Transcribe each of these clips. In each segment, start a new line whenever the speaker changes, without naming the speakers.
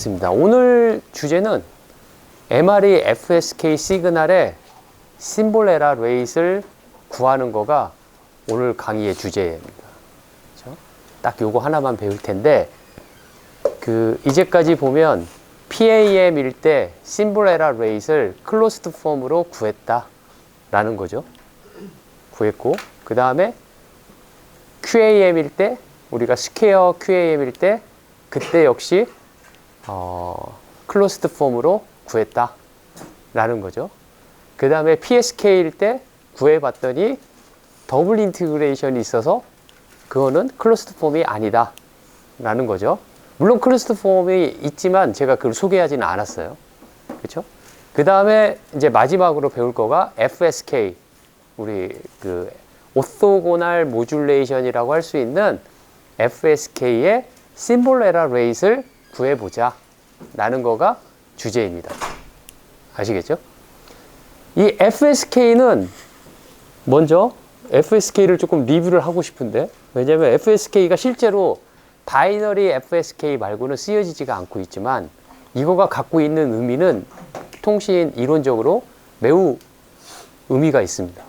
알겠습니다. 오늘 주제는 MRE FSK 시그널의 심볼 에러 레이트를 구하는 거가 오늘 강의의 주제입니다. 그렇죠? 딱 요거 하나만 배울 텐데, 이제까지 보면 PAM일 때 심볼 에러 레이트를 클로스드 폼으로 구했다라는 거죠. 구했고, 그 다음에 QAM일 때, 우리가 스퀘어 QAM일 때, 그때 역시 클로스드 폼으로 구했다라는 거죠. 그 다음에 PSK일 때 구해봤더니 더블 인티그레이션이 있어서 그거는 클로스드 폼이 아니다 라는 거죠. 물론 클로스드 폼이 있지만 제가 그걸 소개하지는 않았어요. 그렇죠? 그 다음에 이제 마지막으로 배울 거가 FSK, 우리 오토고날 모듈레이션이라고 할 수 있는 FSK의 심볼 에러 레이트를 구해보자 라는 거가 주제입니다. 아시겠죠? 이 FSK는 먼저 FSK를 조금 리뷰를 하고 싶은데, 왜냐하면 FSK가 실제로 바이너리 FSK 말고는 쓰여지지가 않고 있지만 이거가 갖고 있는 의미는 통신 이론적으로 매우 의미가 있습니다.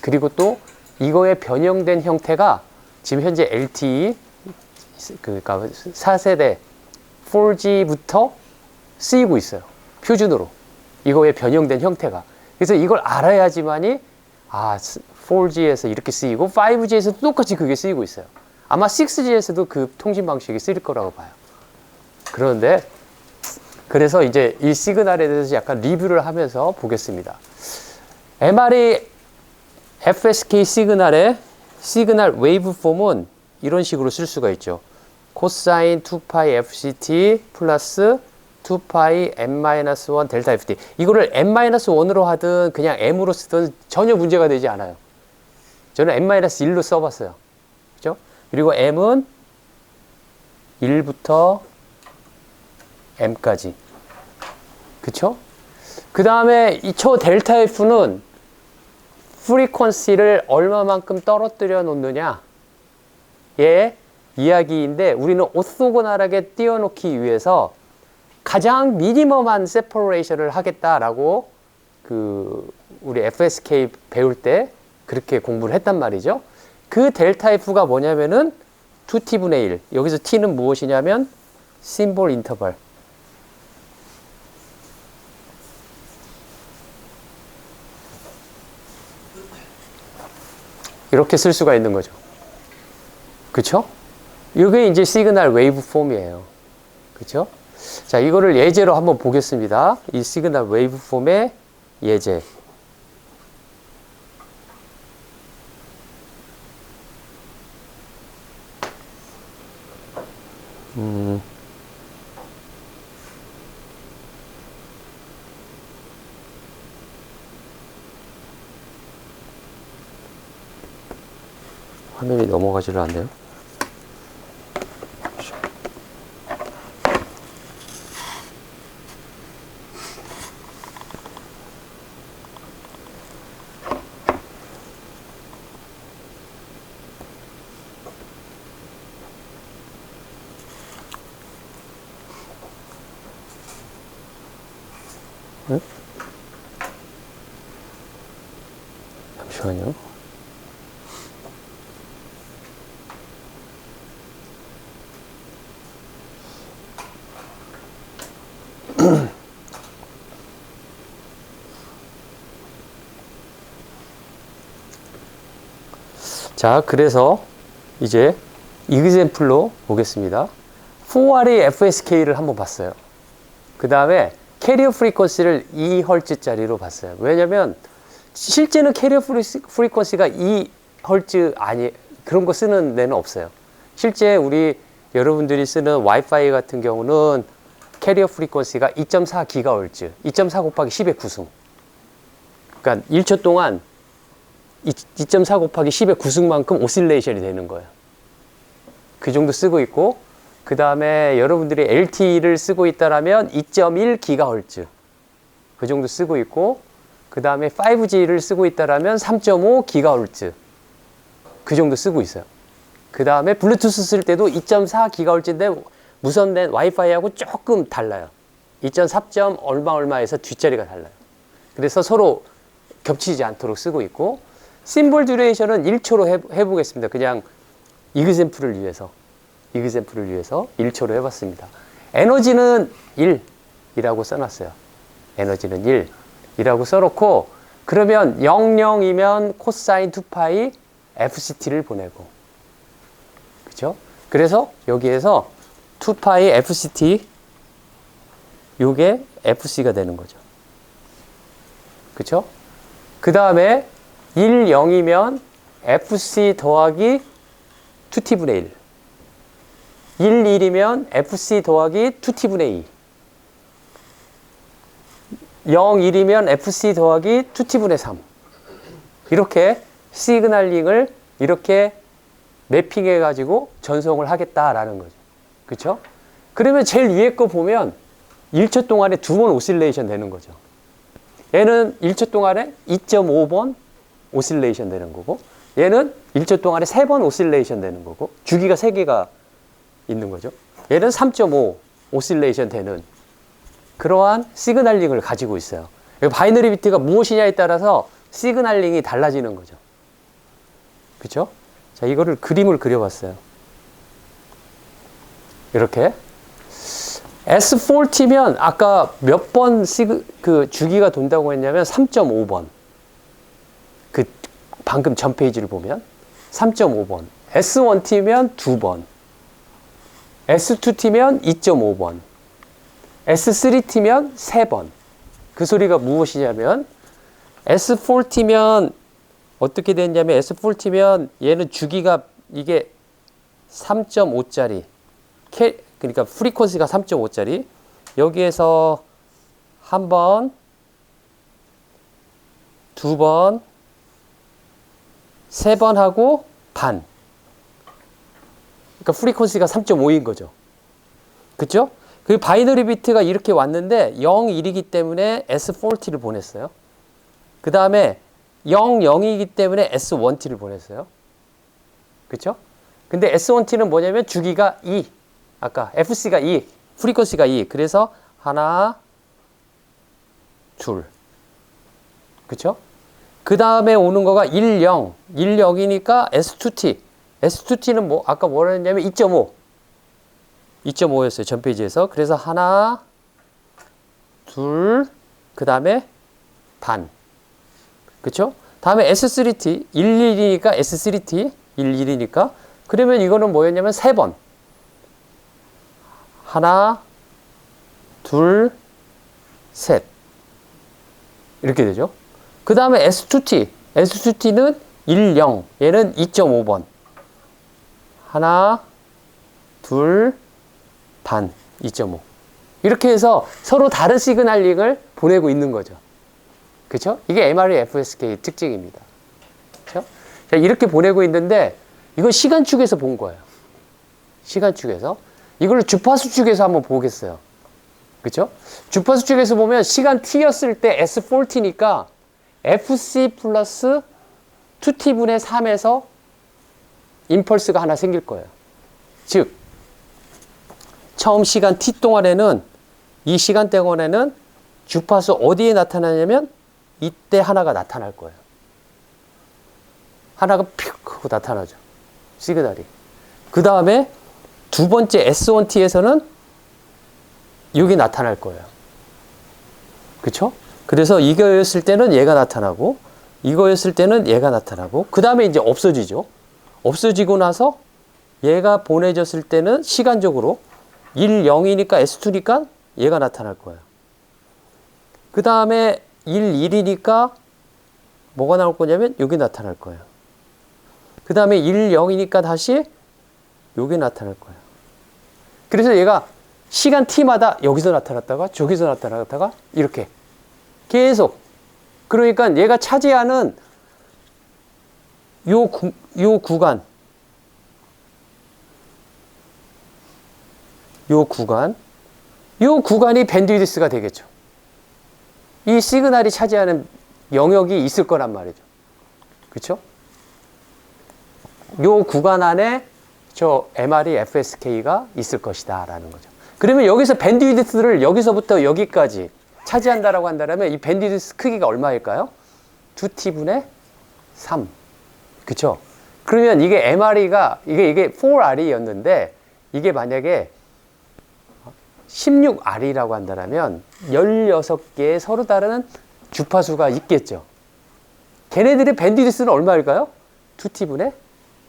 그리고 또 이거의 변형된 형태가 지금 현재 LTE, 그러니까 4세대 4G부터 쓰이고 있어요. 표준으로. 이거의 변형된 형태가. 그래서 이걸 알아야지만이 4G에서 이렇게 쓰이고 5G에서도 똑같이 그게 쓰이고 있어요. 아마 6G에서도 그 통신 방식이 쓰일 거라고 봐요. 그런데 그래서 이제 이 시그널에 대해서 약간 리뷰를 하면서 보겠습니다. MRE FSK 시그널의 시그널 웨이브 폼은 이런 식으로 쓸 수가 있죠. 코사인 2파이 FCT 플러스 2파이 M-1 델타 FT. 이거를 M-1으로 하든 그냥 M으로 쓰든 전혀 문제가 되지 않아요. 저는 M-1로 써봤어요. 그죠? 그리고 M은 1부터 M까지. 그쵸? 그 다음에 저 델타 F는 프리퀀시를 얼마만큼 떨어뜨려 놓느냐의 이야기인데, 우리는 오토고널하게 띄워놓기 위해서 가장 미니멈한 세퍼레이션을 하겠다라고 우리 FSK 배울 때 그렇게 공부를 했단 말이죠. 그 델타 F가 뭐냐면은 2t분의 1. 여기서 t는 무엇이냐면 심볼 인터벌. 이렇게 쓸 수가 있는 거죠. 그쵸? 이게 이제 시그널 웨이브 폼이에요. 그쵸? 자, 이거를 예제로 한번 보겠습니다. 이 시그널 웨이브 폼의 예제. 화면이 넘어가지를 않네요. 네? 잠시만요. 자, 그래서 이제 이그젬플로 보겠습니다. 4R의 FSK를 한번 봤어요. 그 다음에 캐리어 프리퀀시를 2Hz짜리로 봤어요. 왜냐면 실제는 캐리어 프리퀀시가 2Hz 그런 거 쓰는 데는 없어요. 실제 우리 여러분들이 쓰는 와이파이 같은 경우는 캐리어 프리퀀시가 2.4GHz, 2.4 곱하기 10의 9승. 그러니까 1초 동안 2.4 곱하기 10의 9승만큼 오실레이션이 되는 거예요. 그 정도 쓰고 있고, 그 다음에 여러분들이 LTE를 쓰고 있다라면 2.1GHz 그 정도 쓰고 있고, 그 다음에 5G를 쓰고 있다라면 3.5GHz 그 정도 쓰고 있어요. 그 다음에 블루투스 쓸 때도 2.4GHz인데 무선된 와이파이하고 조금 달라요. 2.4. 얼마에서 뒷자리가 달라요. 그래서 서로 겹치지 않도록 쓰고 있고, 심볼 듀레이션은 1초로 해보겠습니다. 그냥 이그샘플을 위해서 1초로 해봤습니다. 에너지는 1이라고 써놨어요. 에너지는 1이라고 써놓고, 그러면 00이면 코사인 2파이 FCT를 보내고, 그죠? 그래서 여기에서 2파이 FCT, 요게 FC가 되는 거죠. 그쵸? 그 다음에 1, 0이면 FC 더하기 2t분의 1. 1, 1이면 FC 더하기 2t분의 2. 0, 1이면 FC 더하기 2t분의 3. 이렇게 시그널링을 이렇게 매핑해가지고 전송을 하겠다라는 거죠. 그쵸? 그러면 제일 위에 거 보면 1초 동안에 2번 오실레이션 되는 거죠. 얘는 1초 동안에 2.5번 오실레이션 되는 거고, 얘는 1초 동안에 3번 오실레이션 되는 거고, 주기가 3개가 있는 거죠. 얘는 3.5 오실레이션 되는 그러한 시그널링을 가지고 있어요. 바이너리 비트가 무엇이냐에 따라서 시그널링이 달라지는 거죠. 그쵸? 자, 이거를 그림을 그려봤어요. 이렇게. S40면 아까 몇 번 그 주기가 돈다고 했냐면 3.5번. 그 방금 전 페이지를 보면 3.5번. S1T면 2번. S2T면 2.5번. S3T면 3번. 그 소리가 무엇이냐면 S4T면 어떻게 됐냐면 S4T면 얘는 주기가 이게 3.5짜리 그러니까 프리퀀시가 3.5짜리 여기에서 한 번, 두 번, 세 번 하고 반. 그러니까 프리퀀시가 3.5인 거죠. 그쵸? 그 바이너리 비트가 이렇게 왔는데 0, 1이기 때문에 S40를 보냈어요. 그 다음에 0, 0이기 때문에 S1T를 보냈어요. 그쵸? 근데 S1T는 뭐냐면 주기가 2. 아까 FC가 2, 프리퀀시가 2. 그래서 하나, 둘. 그쵸? 그 다음에 오는 거가 1, 0. 1, 0이니까 S2T. S2T는 뭐, 아까 뭐라 했냐면 2.5. 2.5였어요. 전 페이지에서. 그래서 하나, 둘, 그 다음에 반. 그쵸? 다음에 S3T. 1, 1이니까 S3T. 1, 1이니까. 그러면 이거는 뭐였냐면 3번. 하나, 둘, 셋. 이렇게 되죠. 그 다음에 S2T. S2T는 1, 0. 얘는 2.5번. 하나, 둘, 반. 2.5. 이렇게 해서 서로 다른 시그널링을 보내고 있는 거죠. 그쵸? 이게 MRE FSK 특징입니다. 그쵸? 자, 이렇게 보내고 있는데, 이건 시간축에서 본 거예요. 시간축에서. 이걸 주파수 축에서 한번 보겠어요. 그쵸? 주파수 축에서 보면 시간 t였을 때 S40니까 FC 플러스 2t분의 3에서 임펄스가 하나 생길 거예요. 즉, 처음 시간 t 동안에는 이 시간대권에는 주파수 어디에 나타나냐면 이때 하나가 나타날 거예요. 하나가 픽 하고 나타나죠. 시그널이. 그 다음에 두 번째 S1T에서는 여기 나타날 거예요. 그쵸? 그래서 이거였을 때는 얘가 나타나고 이거였을 때는 얘가 나타나고 그 다음에 이제 없어지죠. 없어지고 나서 얘가 보내졌을 때는 시간적으로 1, 0이니까 S2니까 얘가 나타날 거예요. 그 다음에 1, 1이니까 뭐가 나올 거냐면 여기 나타날 거예요. 그 다음에 1, 0이니까 다시 여기 나타날 거예요. 그래서 얘가 시간 t마다 여기서 나타났다가 저기서 나타났다가 이렇게 계속 그러니까 얘가 차지하는 요 구간 요 구간이 밴드위드스가 되겠죠. 이 시그널이 차지하는 영역이 있을 거란 말이죠. 그렇죠? 요 구간 안에 저 MR이 FSK가 있을 것이다 라는 거죠. 그러면 여기서 밴드위드스를 여기서부터 여기까지 차지한다라고 한다면 이 밴드위드스 크기가 얼마일까요? 2t분의 3. 그쵸? 그러면 이게 MR이가 이게 4R이었는데 이게 만약에 16R이라고 한다면 16개의 서로 다른 주파수가 있겠죠. 걔네들의 밴드위드스는 얼마일까요? 2t분의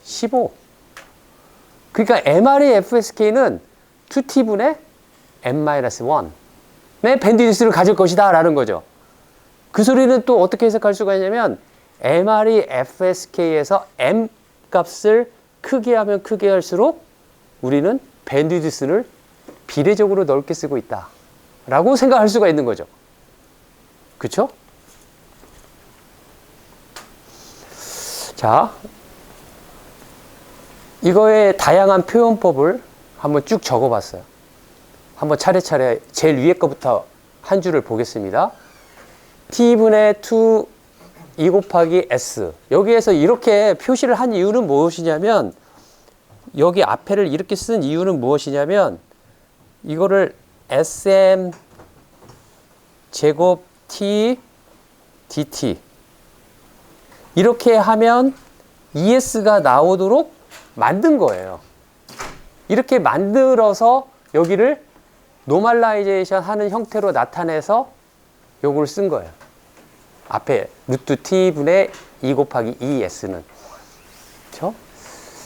15. 그러니까 MR의 FSK는 2t분의 n-1의 밴드위드스를 가질 것이다 라는 거죠. 그 소리는 또 어떻게 해석할 수가 있냐면 MR이 FSK에서 M 값을 크게 하면 크게 할수록 우리는 밴드위드스를 비례적으로 넓게 쓰고 있다 라고 생각할 수가 있는 거죠. 그쵸? 자, 이거의 다양한 표현법을 한번 쭉 적어봤어요. 한번 차례차례 제일 위에 거부터 한 줄을 보겠습니다. t분의 2 2 곱하기 s. 여기에서 이렇게 표시를 한 이유는 무엇이냐면 여기 앞에를 이렇게 쓴 이유는 무엇이냐면 이거를 sm 제곱 t dt 이렇게 하면 es가 나오도록 만든 거예요. 이렇게 만들어서 여기를 노멀라이제이션 하는 형태로 나타내서 요걸 쓴 거예요. 앞에 루트 t분의 2 곱하기 2s는. 그렇죠?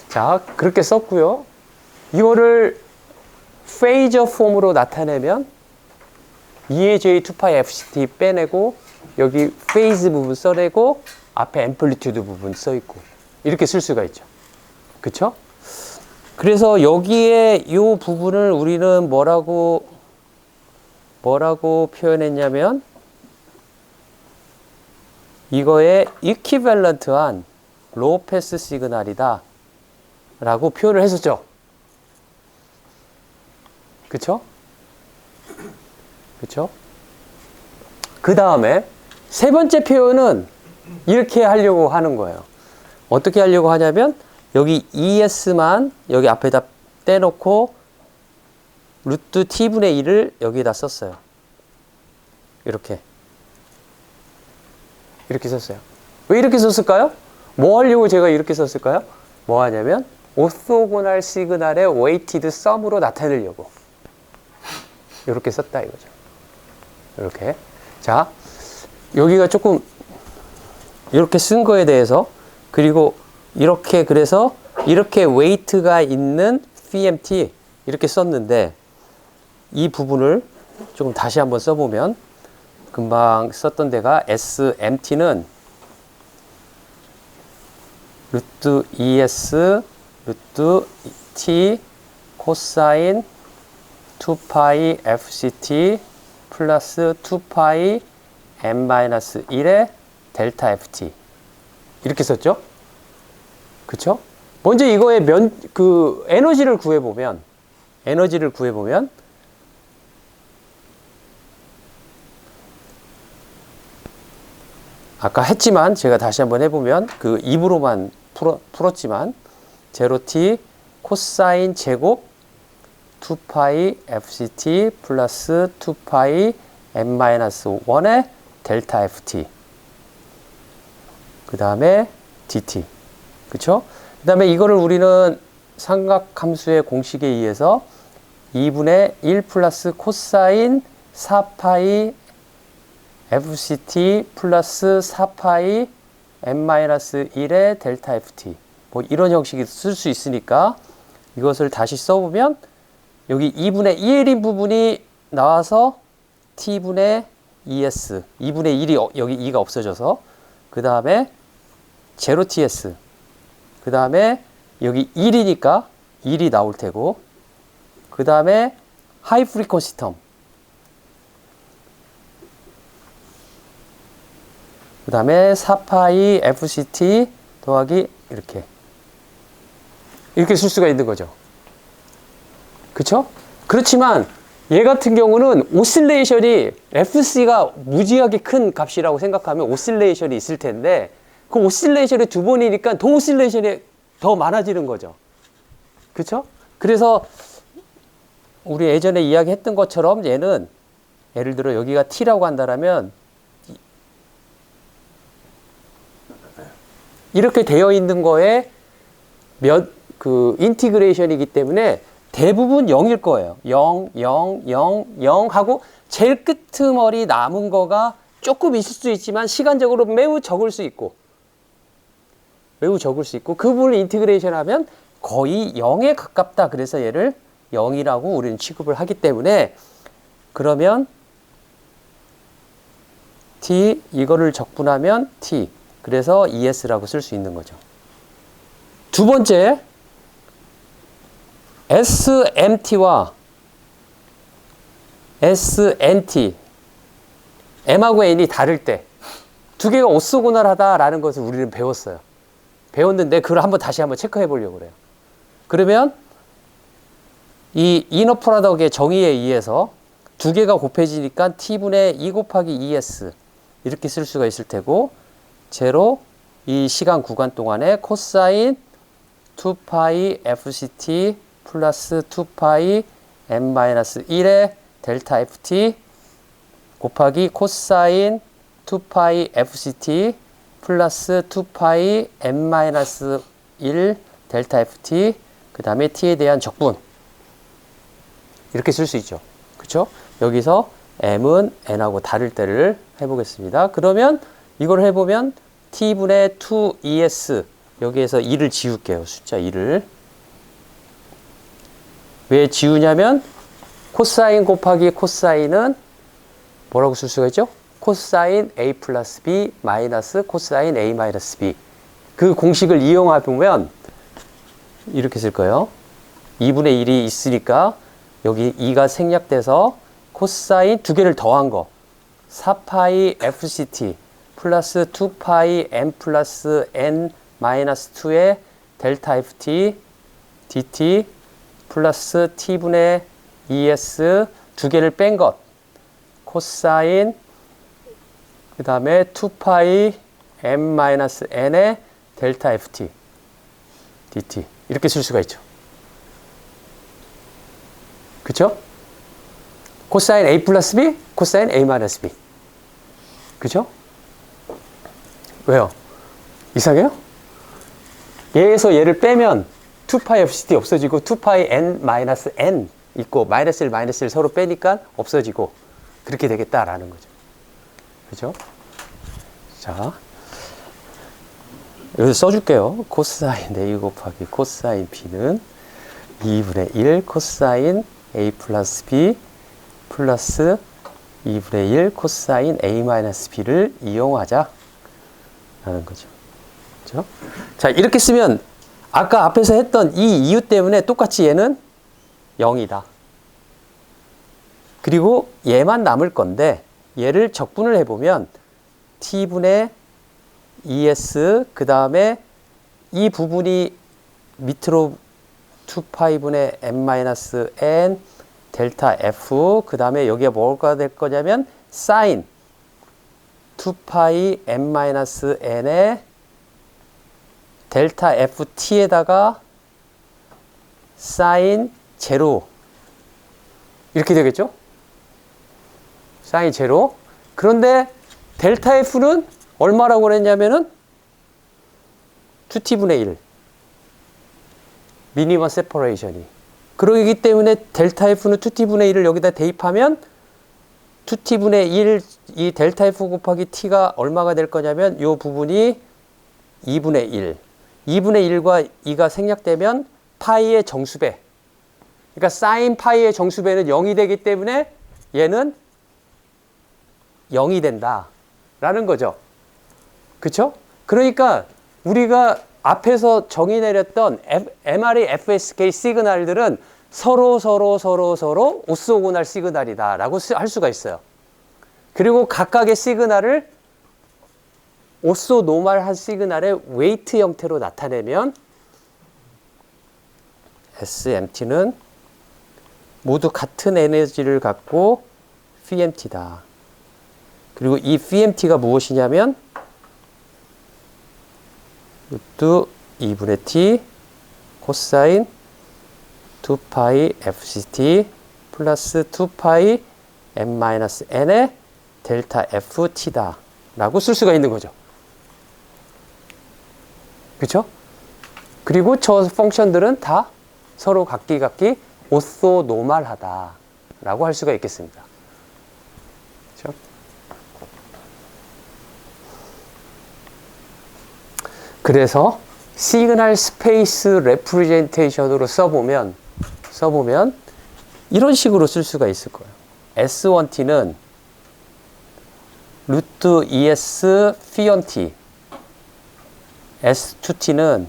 자, 그렇게 썼고요. 이거를 페이저 폼으로 나타내면 2의 j 2파이 fct 빼내고 여기 페이즈 부분 써내고 앞에 앰플리튜드 부분 써있고 이렇게 쓸 수가 있죠. 그쵸? 그래서 여기에 이 부분을 우리는 뭐라고 표현했냐면 이거의 이퀴밸런트한 로우 패스 시그널이다 라고 표현을 했었죠. 그쵸? 그쵸? 그 다음에 세 번째 표현은 이렇게 하려고 하는 거예요. 어떻게 하려고 하냐면 여기 ES만 여기 앞에다 떼놓고 루트 t분의 1을 여기에다 썼어요. 이렇게 썼어요. 왜 이렇게 썼을까요? 뭐 하려고 제가 이렇게 썼을까요? 뭐 하냐면 오토고널 시그널의 웨이티드 썸으로 나타내려고 이렇게 썼다 이거죠. 이렇게. 자, 여기가 조금 이렇게 쓴 거에 대해서 그리고 이렇게 그래서 이렇게 웨이트가 있는 PMT 이렇게 썼는데 이 부분을 조금 다시 한번 써보면 금방 썼던 데가 SMT는 루트 ES 루트 T 코사인 2파이 FCT 플러스 2파이 n-1의 델타 FT 이렇게 썼죠? 그쵸? 먼저 이거의 에너지를 구해보면 아까 했지만 제가 다시 한번 해보면 그 입으로만 풀었지만 0t 코사인 제곱 2파이 fct 플러스 2파이 n-1의 델타 ft 그 다음에 dt 그쵸? 그 다음에 이거를 우리는 삼각함수의 공식에 의해서 2분의 1 플러스 코사인 4파이 fct 플러스 4파이 n-1의 델타 ft 뭐 이런 형식이 쓸 수 있으니까 이것을 다시 써보면 여기 2분의 1인 부분이 나와서 t분의 2s 2분의 1이 여기 2가 없어져서 그 다음에 0ts 그 다음에 여기 1이니까 1이 나올 테고 그 다음에 하이 프리퀀시 텀 그 다음에 4파이 fct 더하기 이렇게 쓸 수가 있는 거죠. 그쵸? 그렇지만 얘 같은 경우는 오실레이션이 fc가 무지하게 큰 값이라고 생각하면 오실레이션이 있을 텐데 그 오실레이션이 두 번이니까 더 오실레이션이 더 많아지는 거죠. 그쵸? 그래서 우리 예전에 이야기했던 것처럼 얘는 예를 들어 여기가 t라고 한다면 이렇게 되어 있는 거에 인티그레이션이기 때문에 대부분 0일 거예요. 0, 0, 0, 0 하고 제일 끄트머리 남은 거가 조금 있을 수 있지만 시간적으로 매우 적을 수 있고 그 부분을 인티그레이션 하면 거의 0에 가깝다. 그래서 얘를 0이라고 우리는 취급을 하기 때문에 그러면 t 이거를 적분하면 t 그래서 ES라고 쓸 수 있는 거죠. 두 번째 SMT와 SNT M하고 N이 다를 때 두 개가 오소고널하다라는 것을 우리는 배웠어요. 배웠는데 그걸 다시 한번 체크해 보려고 그래요. 그러면 이 이너 프로덕트의 정의에 의해서 두 개가 곱해지니까 t분의 2 곱하기 2s 이렇게 쓸 수가 있을 테고 제로 이 시간 구간 동안에 코사인 2파이 fct 플러스 2파이 n-1의 델타 ft 곱하기 코사인 2파이 fct 플러스 2파이 n-1 델타 ft 그 다음에 t에 대한 적분 이렇게 쓸 수 있죠. 그쵸? 여기서 m은 n하고 다를 때를 해보겠습니다. 그러면 이걸 해보면 t분의 2es 여기에서 2를 지울게요. 숫자 2를. 왜 지우냐면 코사인 곱하기 코사인은 뭐라고 쓸 수가 있죠? 코사인 a 플러스 b 마이너스 코사인 a 마이너스 b 그 공식을 이용해보면 이렇게 쓸 거예요. 2분의 1이 있으니까 여기 2가 생략돼서 코사인 두 개를 더한 거 4파이 fct 플러스 2파이 n 플러스 n 마이너스 2의 델타 ft dt 플러스 t분의 2s 두 개를 뺀 것 코사인 그 다음에 2파이 n-n의 델타 ft dt 이렇게 쓸 수가 있죠. 그쵸? 코사인 a 플러스 b, 코사인 a 마이너스 b. 그죠? 왜요? 이상해요? 얘에서 얘를 빼면 2파이 fct 없어지고 2파이 n-n 있고 마이너스 1, 마이너스 1 서로 빼니까 없어지고 그렇게 되겠다라는 거죠. 그죠? 자, 여기서 써줄게요. 코사인 a 곱하기 코사인 b는 2분의 1 코사인 a 플러스 b 플러스 2분의 1 코사인 a 마이너스 b를 이용하자 라는 거죠. 그렇죠? 자, 이렇게 쓰면 아까 앞에서 했던 이 이유 때문에 똑같이 얘는 0이다. 그리고 얘만 남을 건데 얘를 적분을 해보면 t분의 2s 그 다음에 이 부분이 밑으로 2파이분의 n-n 델타 f 그 다음에 여기가 뭐가 될 거냐면 사인 2파이 n-n의 델타 ft에다가 사인 제로 이렇게 되겠죠? 사인 제로. 그런데 델타 f는 얼마라고 그랬냐면은 2t분의 1 미니멈 세퍼레이션이 그러기 때문에 델타 f는 2t분의 1을 여기다 대입하면 2t분의 1 이 델타 f 곱하기 t가 얼마가 될 거냐면 이 부분이 2분의 1 2분의 1과 2가 생략되면 파이의 정수배 그러니까 사인 파이의 정수배는 0이 되기 때문에 얘는 0이 된다 라는 거죠. 그쵸? 그러니까 우리가 앞에서 정의 내렸던 MRE, FSK 시그널들은 서로 오소고날 시그널이다 라고 할 수가 있어요. 그리고 각각의 시그널을 오소노멀한 시그널의 웨이트 형태로 나타내면 SMT는 모두 같은 에너지를 갖고 PMT다. 그리고 이 PMT가 무엇이냐면 루트 2분의 t 코사인 2파이 fct 플러스 2파이 n-n의 델타 ft다 라고 쓸 수가 있는 거죠. 그렇죠? 그리고 저 펑션들은 다 서로 각기 오소노멀하다 라고 할 수가 있겠습니다. 그렇죠? 그래서 시그널 스페이스 레프레젠테이션으로 써보면 이런 식으로 쓸 수가 있을 거예요. S1t는 루트 ES phi-t, S2t는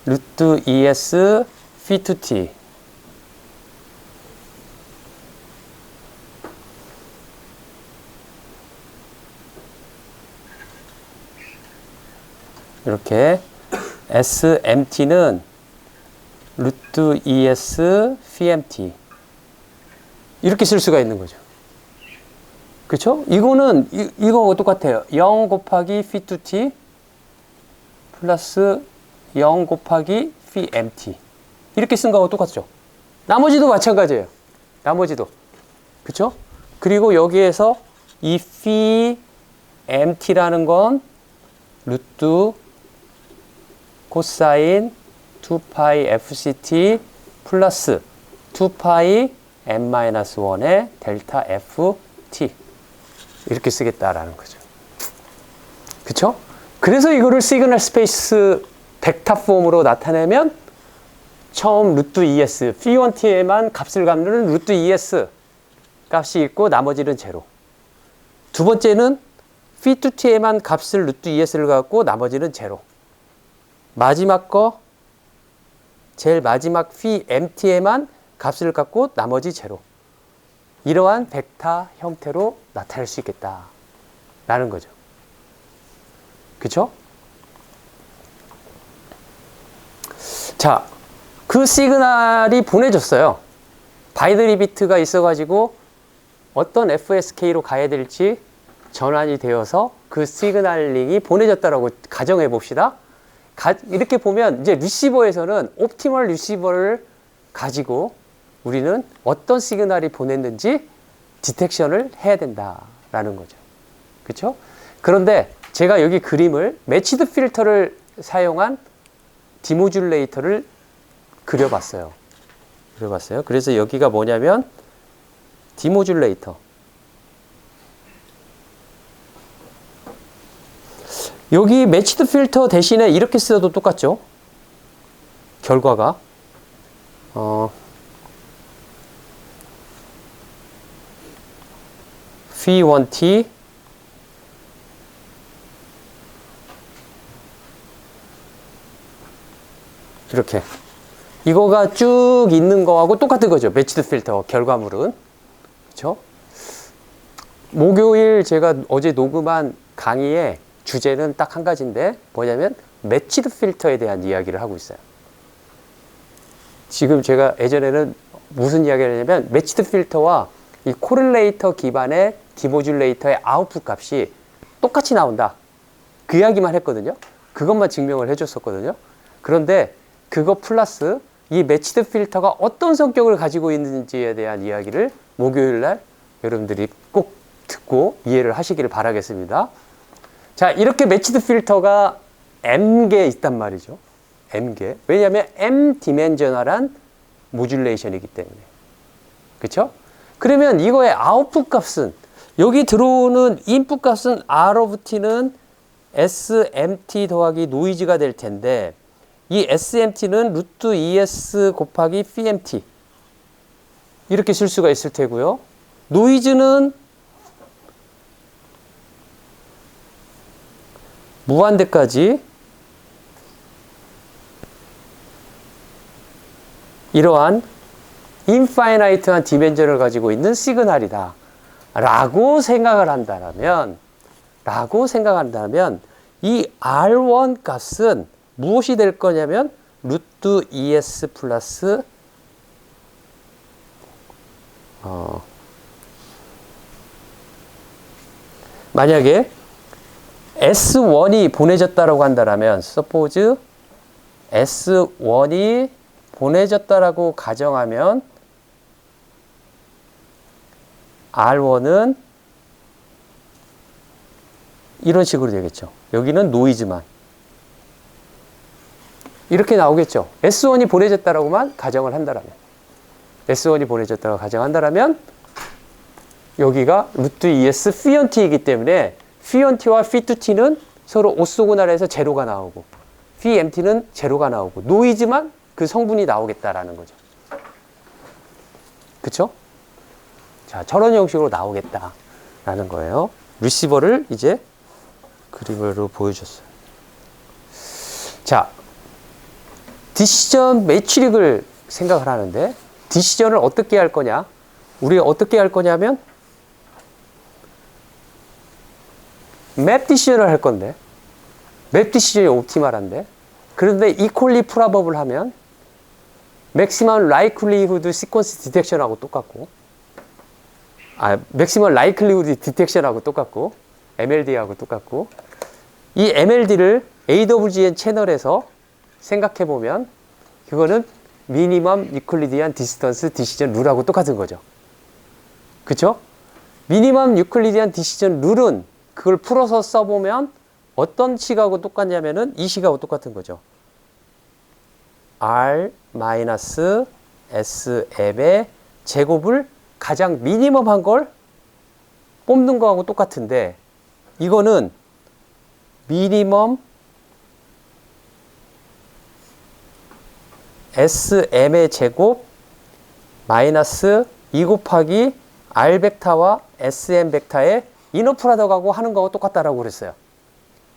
루트 ES phi-2t, 이렇게 SMT는 루트 ES phi-mt 이렇게 쓸 수가 있는 거죠. 그렇죠? 이거는 이거하고 똑같아요. 0 곱하기 phi-2t 플러스 0 곱하기 phi-mt 이렇게 쓴 거하고 똑같죠. 나머지도 마찬가지예요. 나머지도. 그렇죠? 그리고 여기에서 이 phi-mt라는 건 루트 코사인 2파이 fct 플러스 2파이 n-1의 델타 ft 이렇게 쓰겠다라는 거죠. 그쵸? 그래서 이거를 시그널 스페이스 벡터 폼으로 나타내면 처음 루트 ES, phi-t에만 값을 갖는 루트 ES 값이 있고 나머지는 제로. 두 번째는 phi-2t에만 값을 루트 ES를 갖고 나머지는 제로. 마지막 거 제일 마지막 phi-mt에만 값을 갖고 나머지 제로. 이러한 벡터 형태로 나타낼 수 있겠다라는 거죠. 그쵸? 자, 그 시그널이 보내졌어요. 바이너리 비트가 있어가지고 어떤 FSK로 가야 될지 전환이 되어서 그 시그널링이 보내졌다라고 가정해 봅시다. 이렇게 보면 이제 리시버에서는 옵티멀 리시버를 가지고 우리는 어떤 시그널이 보냈는지 디텍션을 해야 된다라는 거죠. 그렇죠? 그런데 제가 여기 그림을 매치드 필터를 사용한 디모듈레이터를 그려봤어요. 그래서 여기가 뭐냐면 디모듈레이터. 여기 매치드 필터 대신에 이렇게 써도 똑같죠? 결과가 phi-1t 이렇게 이거가 쭉 있는 거하고 똑같은 거죠. 매치드 필터 결과물은. 그렇죠? 목요일 제가 어제 녹음한 강의의 주제는 딱 한 가지인데 뭐냐면 매치드 필터에 대한 이야기를 하고 있어요. 지금 제가 예전에는 무슨 이야기를 했냐면 매치드 필터와 이 코릴레이터 기반의 디모듈레이터의 아웃풋 값이 똑같이 나온다. 그 이야기만 했거든요. 그것만 증명을 해줬었거든요. 그런데 그거 플러스 이 매치드 필터가 어떤 성격을 가지고 있는지에 대한 이야기를 목요일날 여러분들이 꼭 듣고 이해를 하시기를 바라겠습니다. 자, 이렇게 매치드 필터가 M개 있단 말이죠. M개. 왜냐하면 M 디멘저널한 모듈레이션이기 때문에. 그렇죠? 그러면 이거의 아웃풋 값은 여기 들어오는 인풋 값은 R of T는 SMT 더하기 노이즈가 될 텐데 이 SMT는 루트 ES 곱하기 phi-mt 이렇게 쓸 수가 있을 테고요. 노이즈는 무한대까지 이러한 인파이나이트한 디멘전을 가지고 있는 시그널이다 라고 생각을 한다면 이 R1 값은 무엇이 될 거냐면 루트 ES 플러스 만약에 S1이 보내졌다라고 한다면 suppose S1이 보내졌다라고 가정하면 R1은 이런 식으로 되겠죠. 여기는 노이즈만. 이렇게 나오겠죠. S1이 보내졌다라고만 가정을 한다라면. S1이 보내졌다라고 가정한다라면 여기가 루트 ES phi-t이기 때문에 phi-t와 phi-t는 서로 오소고날해서 제로가 나오고 phi-empty는 제로가 나오고 노이즈만 그 성분이 나오겠다라는 거죠. 그쵸? 자, 저런 형식으로 나오겠다라는 거예요. 리시버를 이제 그림으로 보여줬어요. 자, 디시전 매트릭을 생각을 하는데 디시전을 어떻게 할 거냐? 우리가 어떻게 할 거냐면 맵 디시전을 할 건데 맵 디시전이 옵티멀한데 그런데 이퀄리 프라버블 하면 맥시멈 라이클리후드 시퀀스 디텍션하고 똑같고 맥시멈 라이클리후드 디텍션하고 똑같고 MLD하고 똑같고 이 MLD를 AWGN 채널에서 생각해보면 그거는 미니멈 유클리디안 디스턴스 디시전 룰하고 똑같은 거죠. 그쵸? 미니멈 유클리디안 디시전 룰은 그걸 풀어서 써보면 어떤 식하고 똑같냐면은 이 식하고 똑같은 거죠. R-SM의 제곱을 가장 미니멈 한 걸 뽑는 거하고 똑같은데 이거는 미니멈 SM의 제곱 마이너스 2 곱하기 R 벡터와 SM 벡터의 이너 프로덕트하고 하는 거하고 똑같다라고 그랬어요.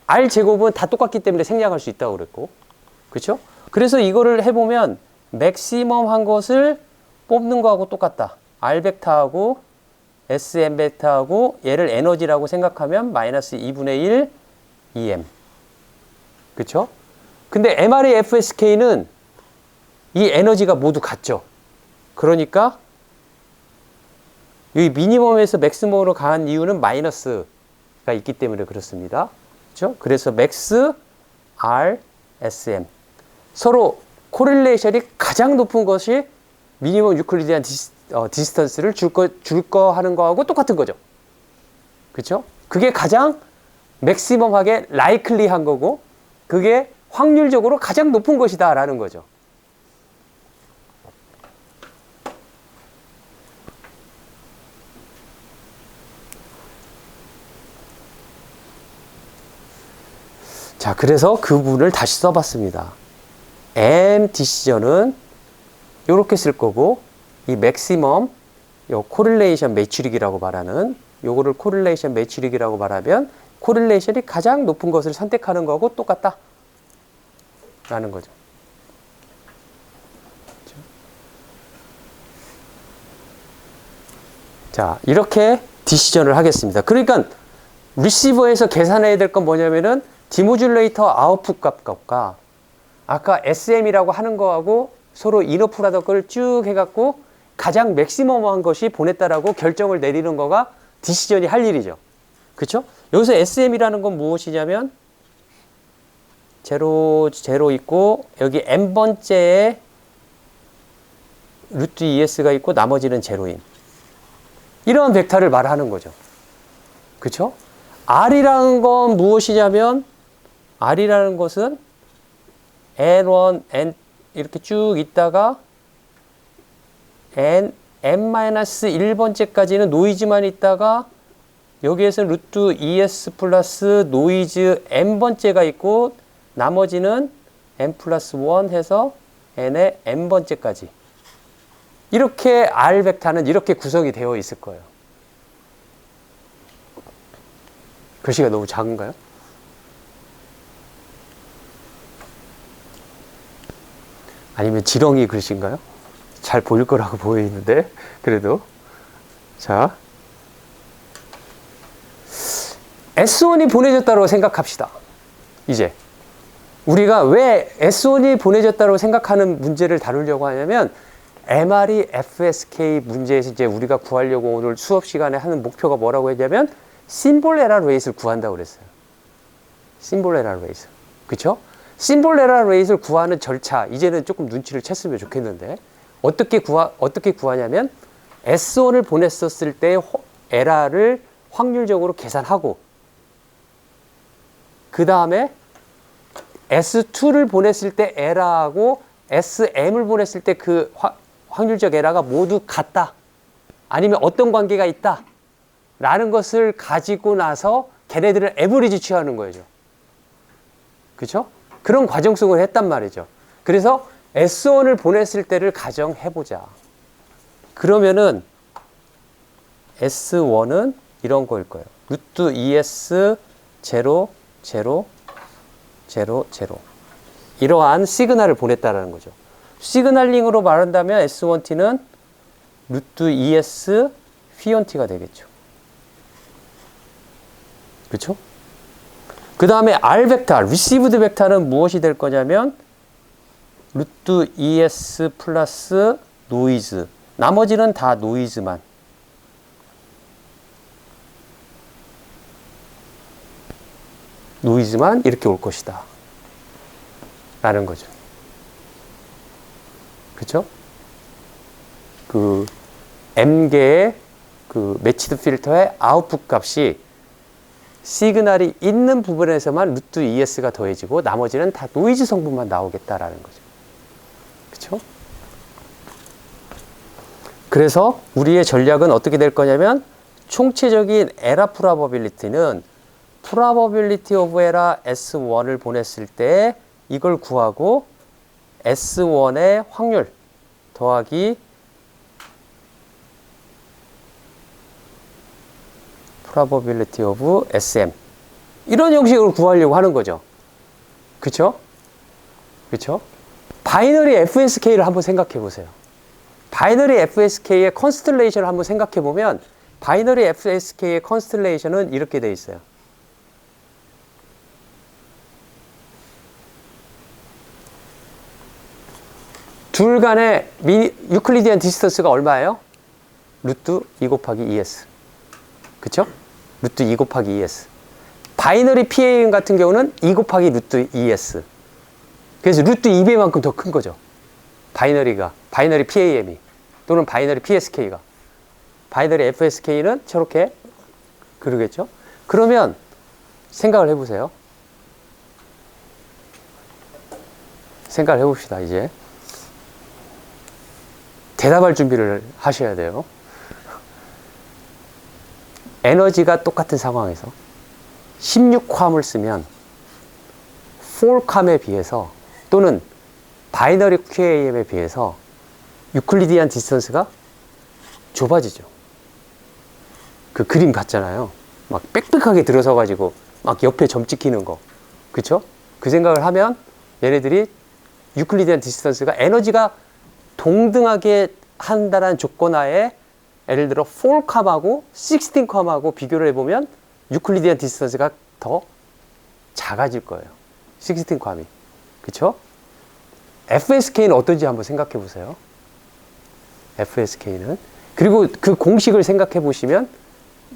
R 제곱은 다 똑같기 때문에 생략할 수 있다고 그랬고. 그렇죠? 그래서 이거를 해보면 맥시멈 한 것을 뽑는 거하고 똑같다. R 벡터하고 SM 벡터하고 얘를 에너지라고 생각하면 마이너스 2분의 1 EM. 그렇죠? 근데 MR의 FSK는 이 에너지가 모두 같죠. 그러니까 여기 미니멈에서 맥시멈으로 가는 이유는 마이너스가 있기 때문에 그렇습니다. 그렇죠? 그래서 맥스, R, SM 서로 코릴레이션이 가장 높은 것이 미니멈 유클리디안 디스턴스를 줄 거 하는 거하고 똑같은 거죠. 그렇죠? 그게 가장 맥시멈하게 라이클리한 거고 그게 확률적으로 가장 높은 것이다 라는 거죠. 자, 그래서 그 부분을 다시 써봤습니다. M 디시전은 이렇게 쓸 거고 이 맥시멈 요 코릴레이션 매치릭이라고 말하는 요거를 코릴레이션 매치릭이라고 말하면 코릴레이션이 가장 높은 것을 선택하는 거하고 똑같다 라는 거죠. 자, 이렇게 디시전을 하겠습니다. 그러니까 리시버에서 계산해야 될 건 뭐냐면은 디모듈레이터 아웃풋 값과 아까 SM이라고 하는 거하고 서로 이너 프로덕트를 쭉 해갖고 가장 맥시멈한 것이 보냈다라고 결정을 내리는 거가 디시전이 할 일이죠. 그렇죠? 여기서 SM이라는 건 무엇이냐면 제로 있고 여기 n번째에 루트 ES가 있고 나머지는 제로인 이런 벡터를 말하는 거죠. 그렇죠? R이라는 건 무엇이냐면 R이라는 것은 N1, N 이렇게 쭉 있다가 N-1번째까지는 노이즈만 있다가 여기에서 루트 ES 플러스 노이즈 N번째가 있고 나머지는 N 플러스 1 해서 N의 N번째까지 이렇게 R 벡터는 이렇게 구성이 되어 있을 거예요. 글씨가 너무 작은가요? 아니면 지렁이 글씨인가요? 잘 보일 거라고 보이는데 그래도 자 S1이 보내졌다고 생각합시다. 이제 우리가 왜 S1이 보내졌다고 생각하는 문제를 다루려고 하냐면 MRE FSK 문제에서 이제 우리가 구하려고 오늘 수업 시간에 하는 목표가 뭐라고 했냐면 심볼 에러 레이스를 구한다고 그랬어요. 심볼 에러 레이스. 그쵸? 심볼 에러 레이트를 구하는 절차, 이제는 조금 눈치를 챘으면 좋겠는데, 어떻게 구하냐면, S1을 보냈었을 때 에러를 확률적으로 계산하고, 그 다음에 S2를 보냈을 때 에러하고 SM을 보냈을 때 그 확률적 에러가 모두 같다. 아니면 어떤 관계가 있다. 라는 것을 가지고 나서 걔네들을 에버리지 취하는 거죠. 그렇죠? 그런 과정성을 했단 말이죠. 그래서 S1을 보냈을 때를 가정해보자. 그러면은 S1은 이런 거일 거예요. 루트 ES 0, 0, 0, 0. 이러한 시그널을 보냈다라는 거죠. 시그널링으로 말한다면 S1T는 루트 ES P1T가 되겠죠. 그렇죠? 그 다음에 R 벡터, received 벡터는 무엇이 될 거냐면 루트 ES 플러스 노이즈. 나머지는 다 노이즈만. 노이즈만 이렇게 올 것이다. 라는 거죠. 그쵸? 그 M개의 그 매치드 필터의 아웃풋 값이 시그널이 있는 부분에서만 루트 ES가 더해지고 나머지는 다 노이즈 성분만 나오겠다라는 거죠. 그쵸? 그래서 우리의 전략은 어떻게 될 거냐면 총체적인 에러 프로버빌리티는 probability of error S1을 보냈을 때 이걸 구하고 S1의 확률 더하기 probability of SM 이런 형식으로 구하려고 하는 거죠. 그쵸? 그쵸? 바이너리 FSK를 한번 생각해 보세요. 바이너리 FSK의 컨스텔레이션을 한번 생각해 보면 바이너리 FSK의 컨스텔레이션은 이렇게 돼 있어요. 둘 간의 유클리디안 디스턴스가 얼마예요? 루트 2 곱하기 2s. 그쵸? 루트 2 곱하기 2s. 바이너리 PAM 같은 경우는 2 곱하기 루트 2s. 그래서 루트 2배만큼 더 큰 거죠. 바이너리 PAM이. 또는 바이너리 PSK가. 바이너리 FSK는 저렇게 그러겠죠? 그러면 생각을 해보세요. 생각을 해봅시다, 이제. 대답할 준비를 하셔야 돼요. 에너지가 똑같은 상황에서 16컴을 쓰면 4컴에 비해서 또는 바이너리 QAM에 비해서 유클리디안 디스턴스가 좁아지죠. 그 그림 같잖아요. 막 빽빽하게 들어서 가지고 막 옆에 점 찍히는 거. 그쵸? 그 생각을 하면 얘네들이 유클리디안 디스턴스가 에너지가 동등하게 한다는 조건 하에 예를 들어 4컴하고 16컴하고 비교를 해보면 유클리디안 디스턴스가 더 작아질 거예요. 16컴이. 그쵸? FSK는 어떤지 한번 생각해 보세요. FSK는. 그리고 그 공식을 생각해 보시면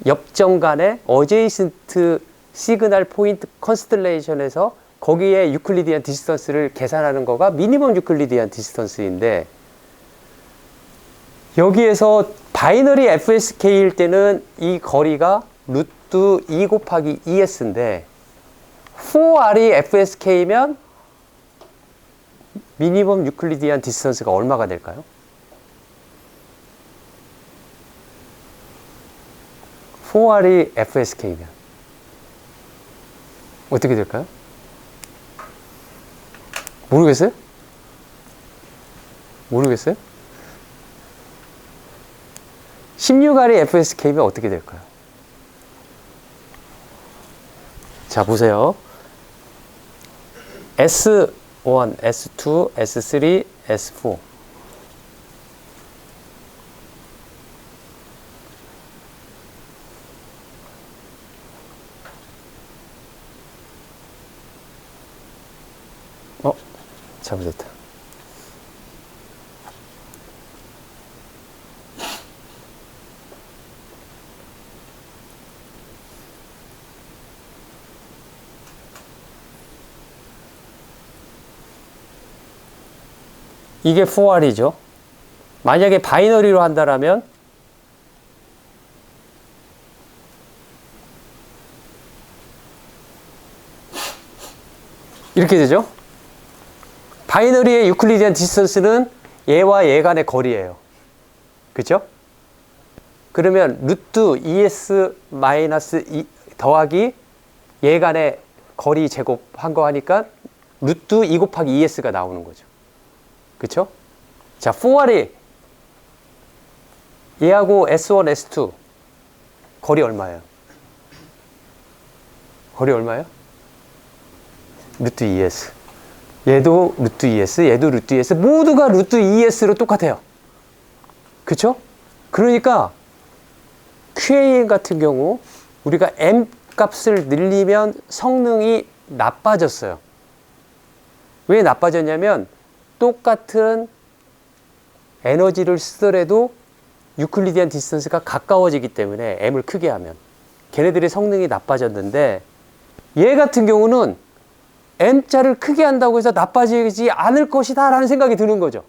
옆점 간의 어제이슨트 시그널 포인트 컨스텔레이션에서 거기에 유클리디안 디스턴스를 계산하는 거가 미니멈 유클리디안 디스턴스인데 여기에서 바이너리 FSK일 때는 이 거리가 루트 2 곱하기 2s인데 4R이 FSK면 미니멈 유클리디안 디스턴스가 얼마가 될까요? 4R이 FSK면 어떻게 될까요? 모르겠어요? 모르겠어요? 16R이 FSK면 어떻게 될까요? 자, 보세요. S1, S2, S3, S4. 잘못했다. 이게 4R이죠. 만약에 바이너리로 한다라면 이렇게 되죠. 바이너리의 유클리디안 디스턴스는 얘와 얘 간의 거리예요. 그렇죠? 그러면 루트 ES 마이너스 더하기 얘 간의 거리 제곱한 거 하니까 루트 2 곱하기 ES가 나오는 거죠. 그렇죠? 자, 4R이 얘하고 S1, S2 거리 얼마예요? 거리 얼마예요? 루트 ES. 얘도 루트 ES, 얘도 루트 ES. 모두가 루트 ES로 똑같아요. 그쵸? 그러니까 QAM 같은 경우 우리가 M 값을 늘리면 성능이 나빠졌어요. 왜 나빠졌냐면 똑같은 에너지를 쓰더라도 유클리디안 디스턴스가 가까워지기 때문에 M을 크게 하면 걔네들의 성능이 나빠졌는데 얘 같은 경우는 M자를 크게 한다고 해서 나빠지지 않을 것이다 라는 생각이 드는 거죠.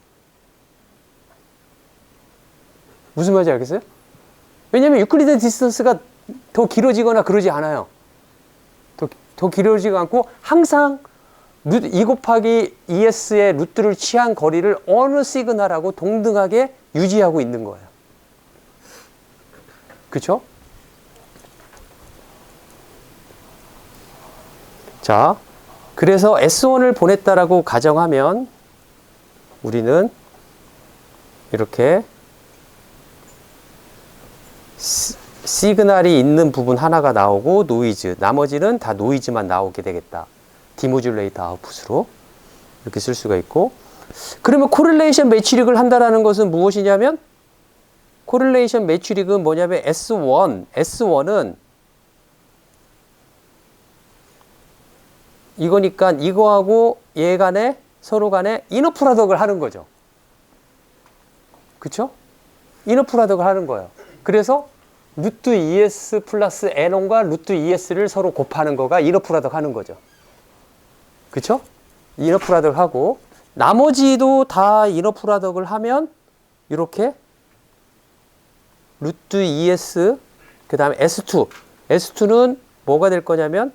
무슨 말인지 알겠어요? 왜냐면 유클리디안 디스턴스가 더 길어지거나 그러지 않아요. 더 길어지지 않고 항상 2 곱하기 ES의 루트를 취한 거리를 어느 시그널하고 동등하게 유지하고 있는 거예요. 그쵸? 자, 그래서 S1을 보냈다라고 가정하면 우리는 이렇게 시그널이 있는 부분 하나가 나오고 노이즈, 나머지는 다 노이즈만 나오게 되겠다. 디모듈레이터 아웃풋으로 이렇게 쓸 수가 있고, 그러면 코릴레이션 매치릭을 한다라는 것은 무엇이냐면 코릴레이션 매치릭은 뭐냐면 S1은 이거니까 이거하고 얘 간에 서로 간에 이너 프로덕트를 하는 거죠. 그쵸? 이너 프로덕트를 하는 거예요. 그래서 루트 ES 플러스 N1과 루트 ES를 서로 곱하는 거가 이너 프로덕트 하는 거죠. 그쵸? 이너 프로덕트 하고 나머지도 다 이너 프로덕트를 하면 이렇게 루트 ES 그 다음에 S2는 뭐가 될 거냐면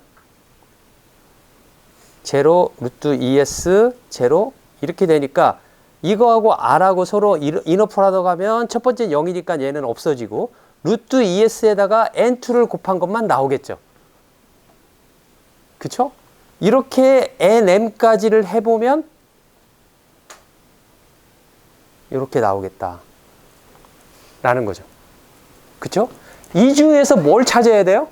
제로 루트 ES 제로 이렇게 되니까 이거하고 R하고 서로 이너 프로덕트 하면 첫 번째 0이니까 얘는 없어지고 루트 ES에다가 N2를 곱한 것만 나오겠죠. 그쵸? 이렇게 NM까지를 해보면 이렇게 나오겠다 라는 거죠. 그쵸? 이 중에서 뭘 찾아야 돼요?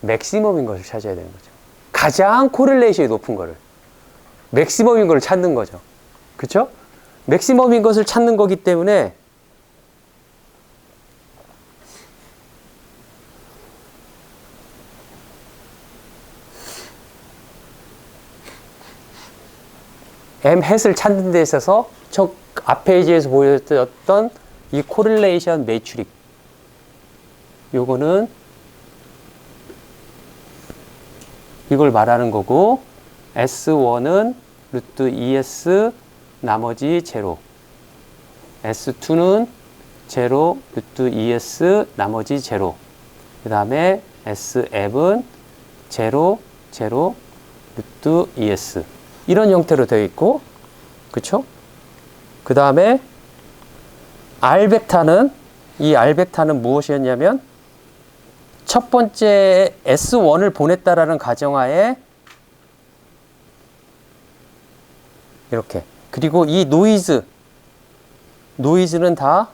맥시멈인 것을 찾아야 되는 거죠. 가장 코릴레이션이 높은 거를, 맥시멈인 걸 찾는 거죠. 그쵸? 맥시멈인 것을 찾는 거기 때문에 M 햇을 찾는 데 있어서 저 앞 페이지에서 보여줬던 이 코릴레이션 매트릭, 요거는 이걸 말하는 거고, S1은 루트 ES 나머지 제로, S2는 제로 루트 ES 나머지 제로, 그 다음에 SF은 제로 제로 루트 ES 이런 형태로 되어 있고, 그쵸? 그 다음에 R벡터는 이 R벡터는 무엇이었냐면 첫 번째 S1을 보냈다라는 가정하에 이렇게, 그리고 이 노이즈는 다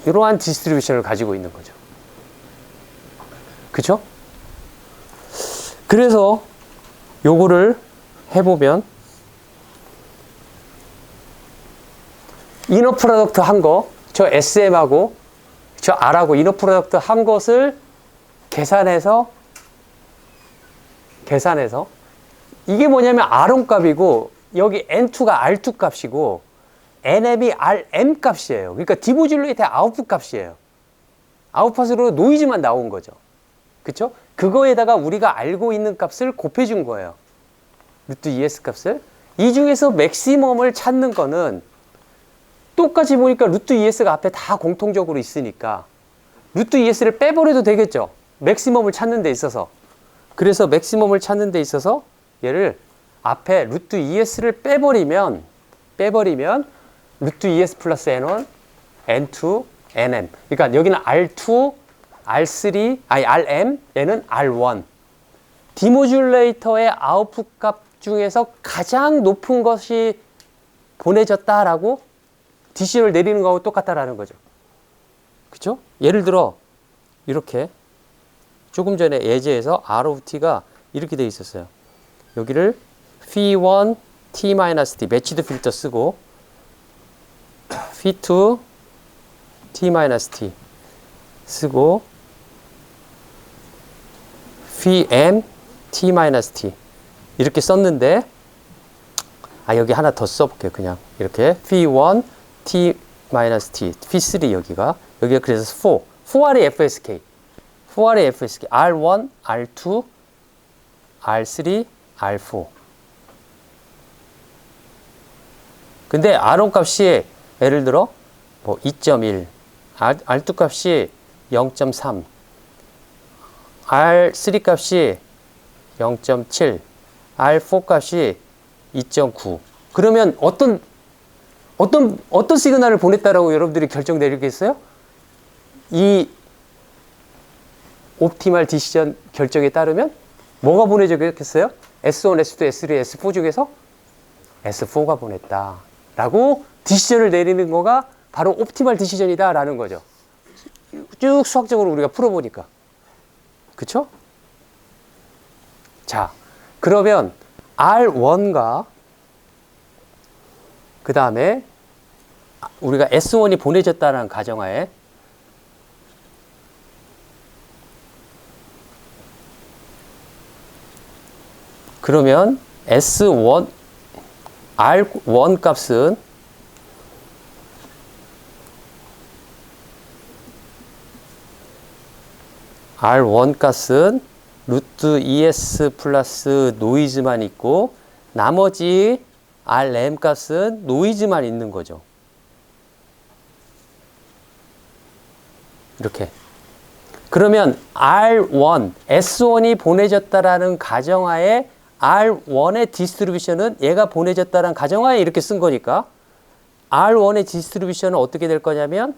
이러한 디스트리뷰션을 가지고 있는 거죠. 그쵸? 그래서 요거를 해보면 이너 프로덕트 한 거, 저 SM하고 저 R하고 이너 프로덕트 한 것을 계산해서 이게 뭐냐면 R1 값이고 여기 N2가 R2 값이고 NM이 RM 값이에요. 그러니까 디모듈레이터의 아웃풋 값이에요. 아웃풋으로 노이즈만 나온 거죠. 그쵸? 그거에다가 우리가 알고 있는 값을 곱해준 거예요. 루트 ES 값을. 이 중에서 맥시멈을 찾는 거는 똑같이 보니까 루트 ES가 앞에 다 공통적으로 있으니까 루트 ES를 빼버려도 되겠죠. 맥시멈을 찾는 데 있어서. 그래서 맥시멈을 찾는 데 있어서 얘를 앞에 루트 ES를 빼버리면 루트 ES 플러스 N1, N2, NM. 그러니까 여기는 R2, R3, 아니 RM, 얘는 R1. 디모듈레이터의 아웃풋 값 중에서 가장 높은 것이 보내졌다라고 DC를 내리는 거하고 똑같다라는 거죠. 그쵸? 예를 들어 이렇게 조금 전에 예제에서 R of T가 이렇게 돼 있었어요. 여기를 Phi1 T-T 매치드 필터 쓰고 Phi2 T-T 쓰고 Pm T-T 이렇게 썼는데 여기 하나 더 써볼게요. 그냥 이렇게 Phi1 T-T Phi3 여기가 그래서 4R이 FSK R1, R2, R3, R4. 근데 R1 값이 예를 들어 뭐 2.1, R2 값이 0.3, R3 값이 0.7, R4 값이 2.9. 그러면 어떤 시그널을 보냈다라고 여러분들이 결정 내리겠어요? 이 옵티멀 디시전 결정에 따르면 뭐가 보내졌겠어요? S1, S2, S3, S4 중에서 S4가 보냈다 라고 디시전을 내리는 거가 바로 옵티멀 디시전이다 라는 거죠. 쭉 수학적으로 우리가 풀어보니까. 그쵸? 자, 그러면 R1과 그 다음에 우리가 S1이 보내졌다는 가정하에 그러면 S1, R1 값은 루트 ES 플러스 노이즈만 있고 나머지 RM 값은 노이즈만 있는 거죠. 이렇게. 그러면 R1, S1이 보내졌다라는 가정하에 R1의 디스트리뷰션은 얘가 보내졌다는 가정하에 이렇게 쓴 거니까 R1의 디스트리뷰션은 어떻게 될 거냐면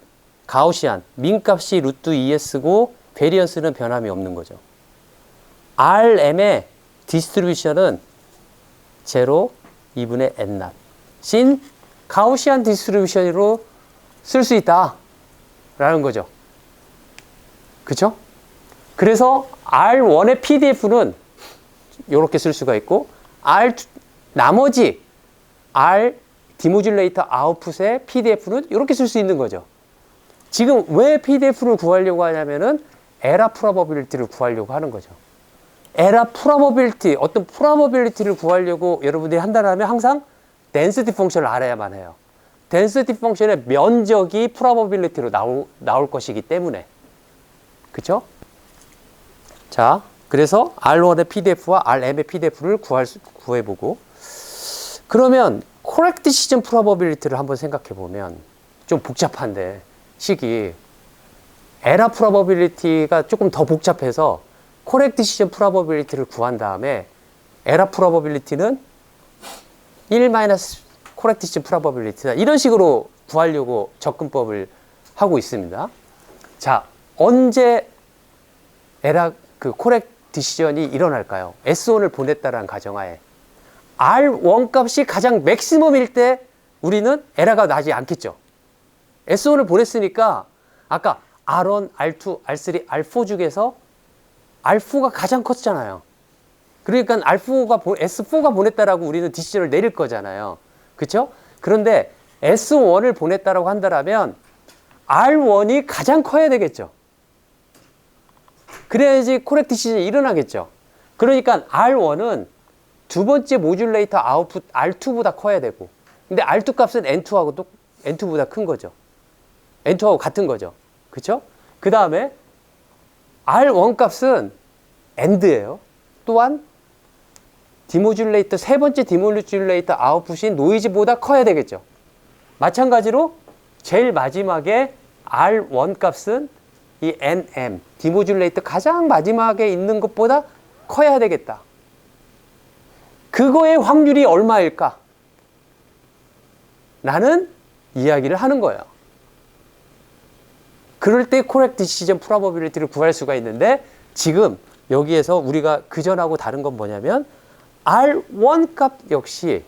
가우시안, 민값이 루트 ES고 베리언스는 변함이 없는 거죠. RM의 디스트리뷰션은 0, 2분의 N0 신 가우시안 디스트리뷰션으로 쓸 수 있다 라는 거죠. 그쵸? 그래서 R1의 PDF는 이렇게 쓸 수가 있고 나머지 R 디모듈레이터 아웃풋의 PDF는 이렇게 쓸 수 있는 거죠. 지금 왜 PDF를 구하려고 하냐면은 에러 프로버빌리티를 구하려고 하는 거죠. 에러 프로버빌리티, 어떤 프로버빌리티를 구하려고 여러분들이 한다면 항상 density 펑션을 알아야만 해요. density 펑션의 면적이 프로버빌리티로 나올 것이기 때문에. 그쵸? 자, 그래서 R1의 PDF와 RM의 PDF를 구해보고 그러면 correct decision probability를 한번 생각해 보면 좀 복잡한데 식이 에러 probability가 조금 더 복잡해서 correct decision probability를 구한 다음에 에러 probability는 1 correct decision probability다 이런 식으로 구하려고 접근법을 하고 있습니다. 자, 언제 correct decision이 일어날까요? S1을 보냈다라는 가정하에 R1 값이 가장 맥시멈일 때 우리는 에러가 나지 않겠죠. S1을 보냈으니까 아까 R1, R2, R3, R4 중에서 R4가 가장 컸잖아요. 그러니까 S4가 보냈다라고 우리는 디시전을 내릴 거잖아요. 그렇죠? 그런데 S1을 보냈다라고 한다면 R1이 가장 커야 되겠죠. 그래야지 코렉트 디시전이 일어나겠죠. 그러니까 R1은 두 번째 모듈레이터 아웃풋 R2보다 커야 되고 근데 R2 값은 N2보다 큰 거죠. N2하고 같은 거죠. 그쵸? 그 다음에 R1 값은 AND예요. 또한 디모듈레이터, 세 번째 디모듈레이터 아웃풋이 노이즈보다 커야 되겠죠. 마찬가지로 제일 마지막에 R1 값은 이 NM, 디모듈레이터 가장 마지막에 있는 것보다 커야 되겠다. 그거의 확률이 얼마일까? 라는 이야기를 하는 거예요. 그럴 때 correct decision probability를 구할 수가 있는데, 지금 여기에서 우리가 그전하고 다른 건 뭐냐면 R1 값 역시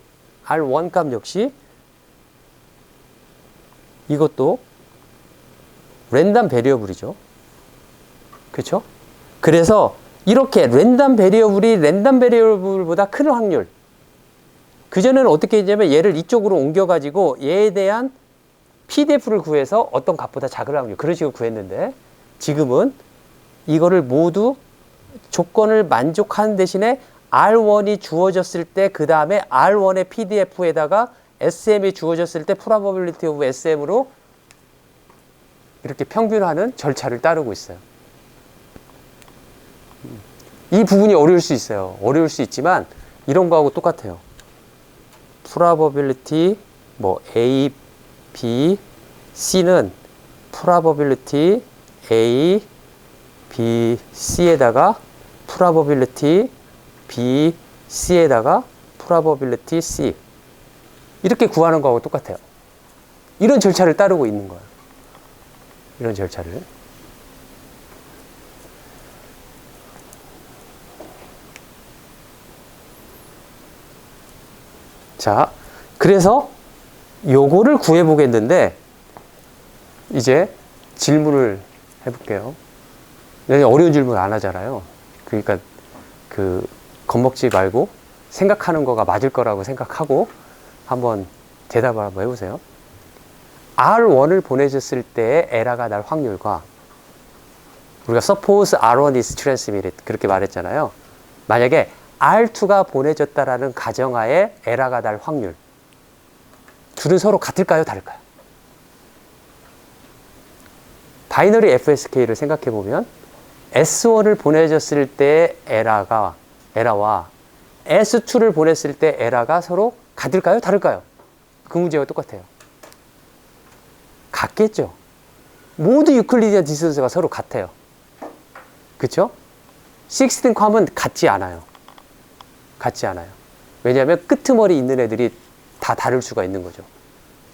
이것도 랜덤 베리어블이죠. 그렇죠? 그래서 이렇게 랜덤 베리어블보다 큰 확률. 그전에는 어떻게 했냐면 얘를 이쪽으로 옮겨가지고 얘에 대한 PDF를 구해서 어떤 값보다 작은 확률, 그런 식으로 구했는데, 지금은 이거를 모두 조건을 만족하는 대신에 R1이 주어졌을 때, 그 다음에 R1의 PDF에다가 SM이 주어졌을 때 probability of SM으로 이렇게 평균하는 절차를 따르고 있어요. 이 부분이 어려울 수 있어요. 어려울 수 있지만 이런 거하고 똑같아요. probability 뭐 A, B, C는 probability A, B, C에다가 probability B, C에다가 probability C, 이렇게 구하는 거하고 똑같아요. 이런 절차를 따르고 있는 거예요. 이런 절차를. 자, 그래서 요거를 구해 보겠는데, 이제 질문을 해볼게요. 어려운 질문 안 하잖아요. 그러니까 겁먹지 말고 생각하는 거가 맞을 거라고 생각하고 한번 대답을 한번 해보세요. R1을 보내줬을 때의 에러가 날 확률과, 우리가 suppose R1 is transmitted 그렇게 말했잖아요. 만약에 R2가 보내졌다라는 가정하에 에러가 날 확률, 둘은 서로 같을까요, 다를까요? 바이너리 FSK를 생각해 보면 S1을 보내줬을 때의 에러와 S2를 보냈을 때 에러가 서로 같을까요, 다를까요? 그 문제와 똑같아요. 같겠죠. 모두 유클리디안 디스턴스가 서로 같아요. 그렇죠? 16컴은 같지 않아요. 같지 않아요. 왜냐하면 끄트머리 있는 애들이 다 다를 수가 있는 거죠.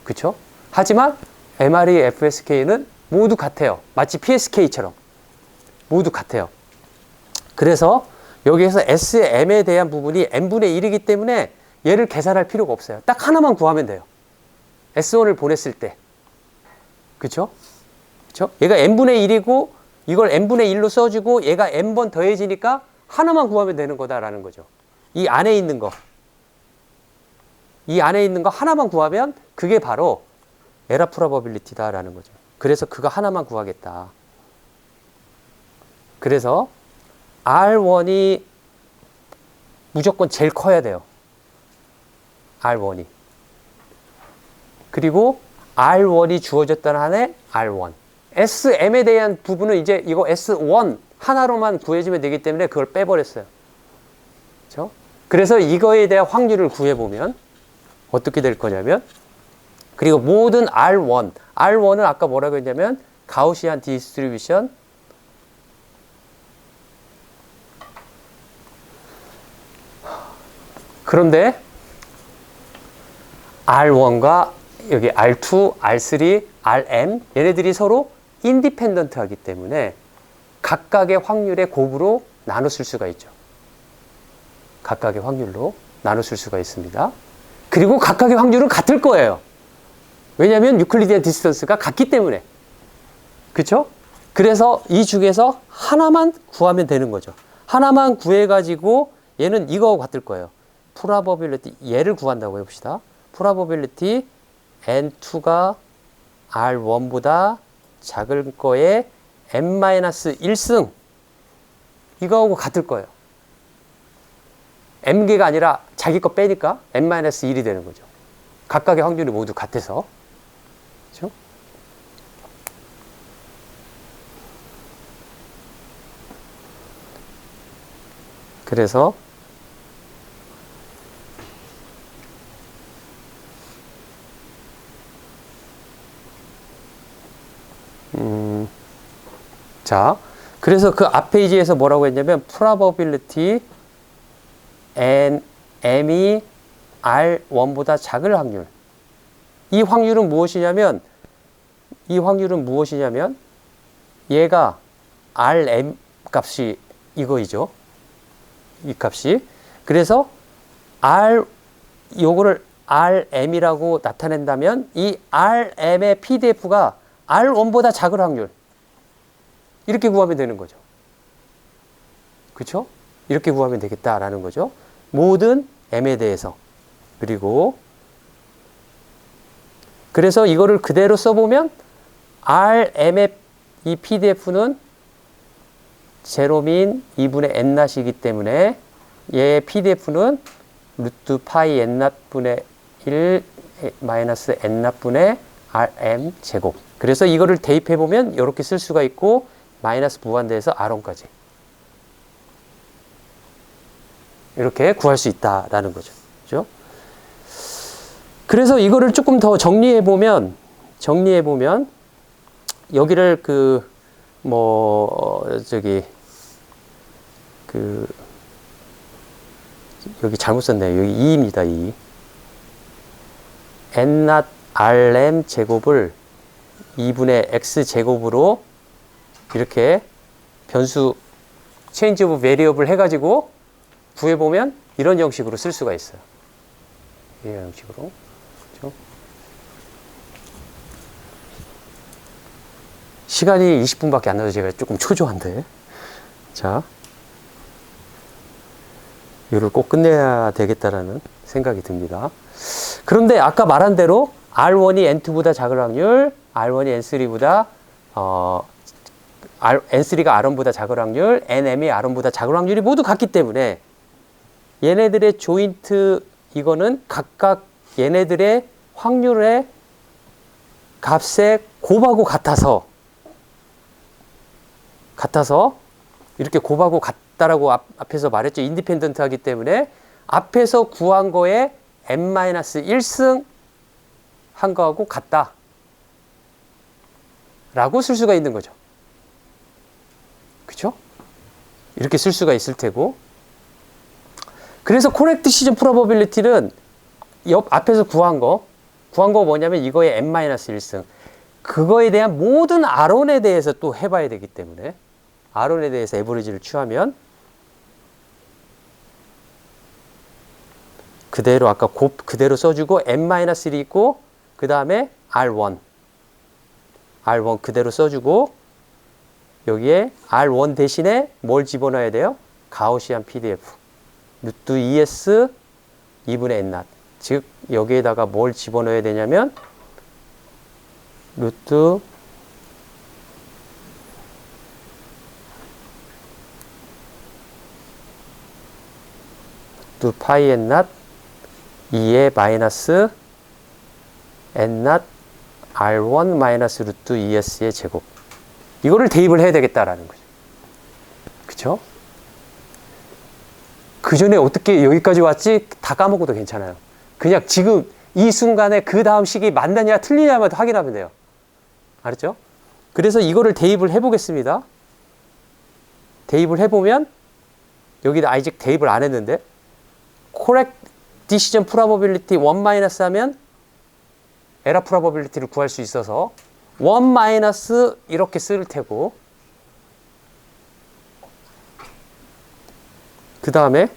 그렇죠? 하지만 MRE, FSK는 모두 같아요. 마치 PSK처럼 모두 같아요. 그래서 여기에서 SM에 대한 부분이 n분의 1이기 때문에 얘를 계산할 필요가 없어요. 딱 하나만 구하면 돼요. S1을 보냈을 때. 그쵸? 그쵸? 얘가 n분의 1이고 이걸 n분의 1로 써주고 얘가 n번 더해지니까 하나만 구하면 되는 거다라는 거죠. 이 안에 있는 거. 이 안에 있는 거 하나만 구하면 그게 바로 에러 프로버빌리티다라는 거죠. 그래서 그거 하나만 구하겠다. 그래서 R1이 무조건 제일 커야 돼요. R1이. 그리고 R1이 주어졌다는 한에 R1. SM에 대한 부분은 이제 이거 S1 하나로만 구해주면 되기 때문에 그걸 빼버렸어요. 그렇죠? 그래서 이거에 대한 확률을 구해보면 어떻게 될 거냐면, 그리고 모든 R1은 아까 뭐라고 했냐면 가우시안 디스트리뷰션, 그런데 R1과 여기 R2, R3, Rn 얘네들이 서로 인디펜던트 하기 때문에 각각의 확률의 곱으로 나눠 쓸 수가 있죠. 각각의 확률로 나눠 쓸 수가 있습니다. 그리고 각각의 확률은 같을 거예요. 왜냐하면 유클리디안 디스턴스가 같기 때문에. 그렇죠? 그래서 이 중에서 하나만 구하면 되는 거죠. 하나만 구해가지고 얘는 이거하고 같을 거예요. probability, 얘를 구한다고 해봅시다. probability n2가 r1보다 작을 거에 n-1승, 이거하고 같을 거예요. m개가 아니라 자기 거 빼니까 n-1이 되는 거죠. 각각의 확률이 모두 같아서. 그렇죠? 그래서 자, 그래서 그 앞 페이지에서 뭐라고 했냐면 probability n m이 R1보다 작을 확률. 이 확률은 무엇이냐면 얘가 RM 값이 이거이죠. 이 값이. 그래서 요거를 RM이라고 나타낸다면 이 RM의 PDF가 R1보다 작을 확률. 이렇게 구하면 되는 거죠. 그렇죠? 이렇게 구하면 되겠다라는 거죠. 모든 M에 대해서. 그리고 그래서 이거를 그대로 써보면 RM의 이 PDF는 제로민 2분의 N낫이기 때문에 얘의 PDF는 루트 파이 N낫분의 1 마이너스 N낫분의 RM 제곱. 그래서 이거를 대입해보면 이렇게 쓸 수가 있고 마이너스 무한대에서 R1까지. 이렇게 구할 수 있다라는 거죠. 그죠? 그래서 이거를 조금 더 정리해보면, 여기를 여기 잘못 썼네요. 여기 2입니다, 2. n0 rm 제곱을 2분의 x 제곱으로 이렇게 변수 change of variable 해가지고 구해보면 이런 형식으로 쓸 수가 있어요. 이런 형식으로. 그렇죠? 시간이 20분밖에 안 나서 제가 조금 초조한데. 자, 이걸 꼭 끝내야 되겠다라는 생각이 듭니다. 그런데 아까 말한 대로 R1이 N2보다 작을 확률, R1이 N3보다 N3가 R1보다 작을 확률, NM이 R1보다 작을 확률이 모두 같기 때문에 얘네들의 조인트 이거는 각각 얘네들의 확률의 값의 곱하고 같아서 이렇게 곱하고 같다라고 앞에서 말했죠. 인디펜던트 하기 때문에 앞에서 구한 거에 n-1승 한 거하고 같다 라고 쓸 수가 있는 거죠. 그쵸? 이렇게 쓸 수가 있을 테고. 그래서 correct decision probability는 옆 앞에서 구한 거 뭐냐면 이거의 n-1승. 그거에 대한 모든 R1에 대해서 또 해봐야 되기 때문에 R1에 대해서 에버리지를 취하면 그대로 아까 그대로 써주고 n-1이 있고 그 다음에 R1 그대로 써주고 여기에 R1 대신에 뭘 집어넣어야 돼요? 가우시안 PDF 루트 ES 2분의 N0 즉 여기에다가 뭘 집어넣어야 되냐면 루트 파이 N0 2의 마이너스 N0 R1 마이너스 루트 ES의 제곱. 이거를 대입을 해야 되겠다라는 거죠. 그쵸? 그 전에 어떻게 여기까지 왔지? 다 까먹어도 괜찮아요. 그냥 지금 이 순간에 그 다음 식이 맞느냐 틀리냐만 확인하면 돼요. 알았죠? 그래서 이거를 대입을 해보겠습니다. 대입을 해보면 여기다 아직 대입을 안 했는데 correct decision probability 1 하면 error probability를 구할 수 있어서 1 이렇게 쓸 테고 그 다음에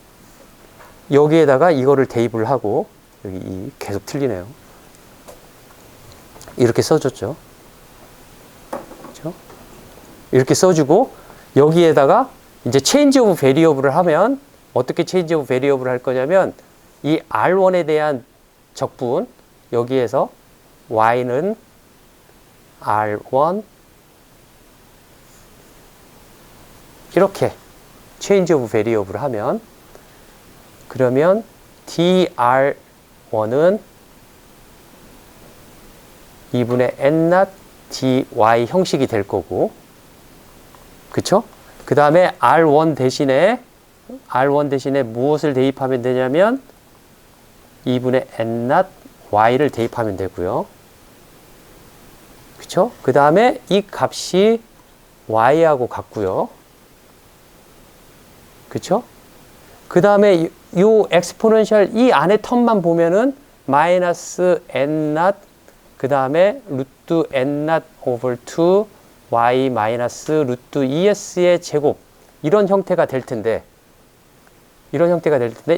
여기에다가 이거를 대입을 하고 여기 이 계속 틀리네요. 이렇게 써줬죠. 그렇죠? 이렇게 써주고 여기에다가 이제 change of variable을 하면 어떻게 change of variable을 할 거냐면 이 R1에 대한 적분 여기에서 y는 R1 이렇게 change of variable을 하면 그러면 dr1은 2분의 n0 dy 형식이 될 거고 그쵸? 그 다음에 R1 대신에 무엇을 대입하면 되냐면 2분의 n0 y를 대입하면 되고요. 그쵸? 그 다음에 이 값이 y하고 같고요. 그쵸? 그 다음에 요 엑스포넨셜 이 안에 텀만 보면은 마이너스 n not 그 다음에 루트 n not over 2 y 마이너스 루트 es의 제곱 이런 형태가 될 텐데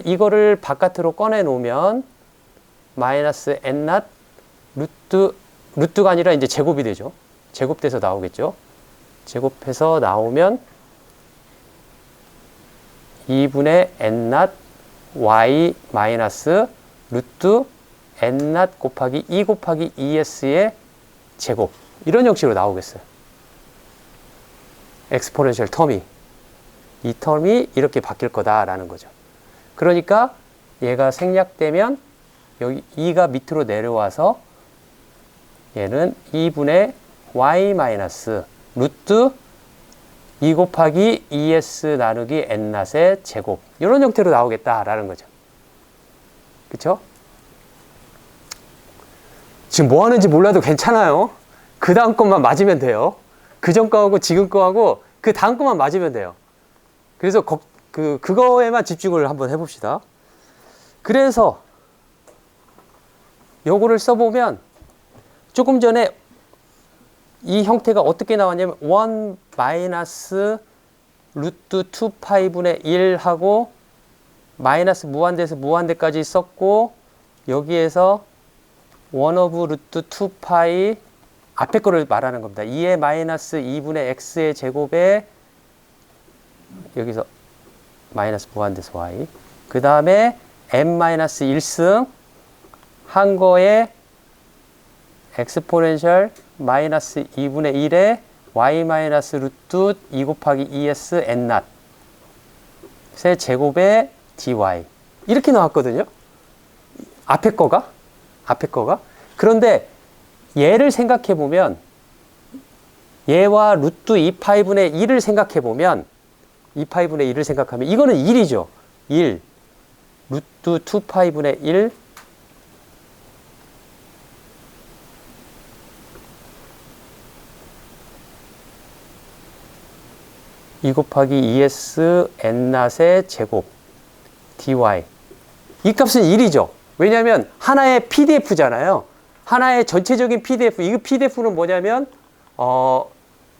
이거를 바깥으로 꺼내 놓으면 마이너스 n not 루트가 아니라 이제 제곱이 되죠. 제곱돼서 나오겠죠. 제곱해서 나오면 2분의 n not y 마이너스 루트 n not 곱하기 2 곱하기 2s의 제곱 이런 형식으로 나오겠어요. 엑스포넨셜 텀이 이 텀이 이렇게 바뀔 거다라는 거죠. 그러니까 얘가 생략되면 여기 2가 밑으로 내려와서 얘는 2분의 y 마이너스 루트 2 곱하기 2s 나누기 n 낫의 제곱 이런 형태로 나오겠다라는 거죠. 그쵸? 지금 뭐 하는지 몰라도 괜찮아요. 그 다음 것만 맞으면 돼요. 그 전 거하고 지금 거하고 그 다음 것만 맞으면 돼요. 그래서 그거에만 집중을 한번 해봅시다. 그래서 요거를 써보면 조금 전에 이 형태가 어떻게 나왔냐면 1 마이너스 루트 2파이분의 1 하고 마이너스 무한대에서 무한대까지 썼고 여기에서 1 오브 루트 2파이 앞에 거를 말하는 겁니다. 2의 마이너스 2분의 x의 제곱에 여기서 마이너스 무한대에서 y 그 다음에 n 마이너스 1승 한 거에 엑스포넨셜 마이너스 2분의 1에 y 마이너스 루트 2 곱하기 2s n 낫의 제곱에 dy 이렇게 나왔거든요. 앞에 거가 그런데 얘를 생각해 보면 얘와 루트 2파이분의 1을 생각해 보면 2파이분의 1을 생각하면 이거는 1이죠. 1 루트 2파이분의 1 2 곱하기 2s n 낫의 제곱 dy 이 값은 1이죠. 왜냐하면 하나의 PDF잖아요. 하나의 전체적인 PDF 이 PDF는 뭐냐면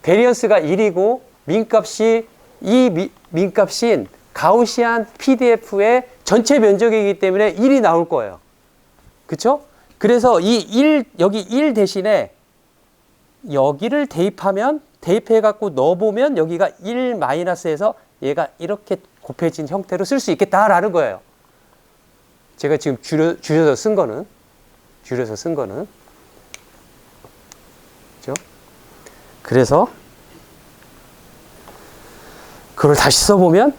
베리언스가 1이고 민값이 이 민값인 가우시안 PDF의 전체 면적이기 때문에 1이 나올 거예요. 그쵸? 그래서 이 1 여기 1 대신에 여기를 대입해 갖고 넣어보면 여기가 1 마이너스에서 얘가 이렇게 곱해진 형태로 쓸 수 있겠다라는 거예요. 제가 지금 줄여서 쓴 거는 그죠? 그래서 그걸 다시 써보면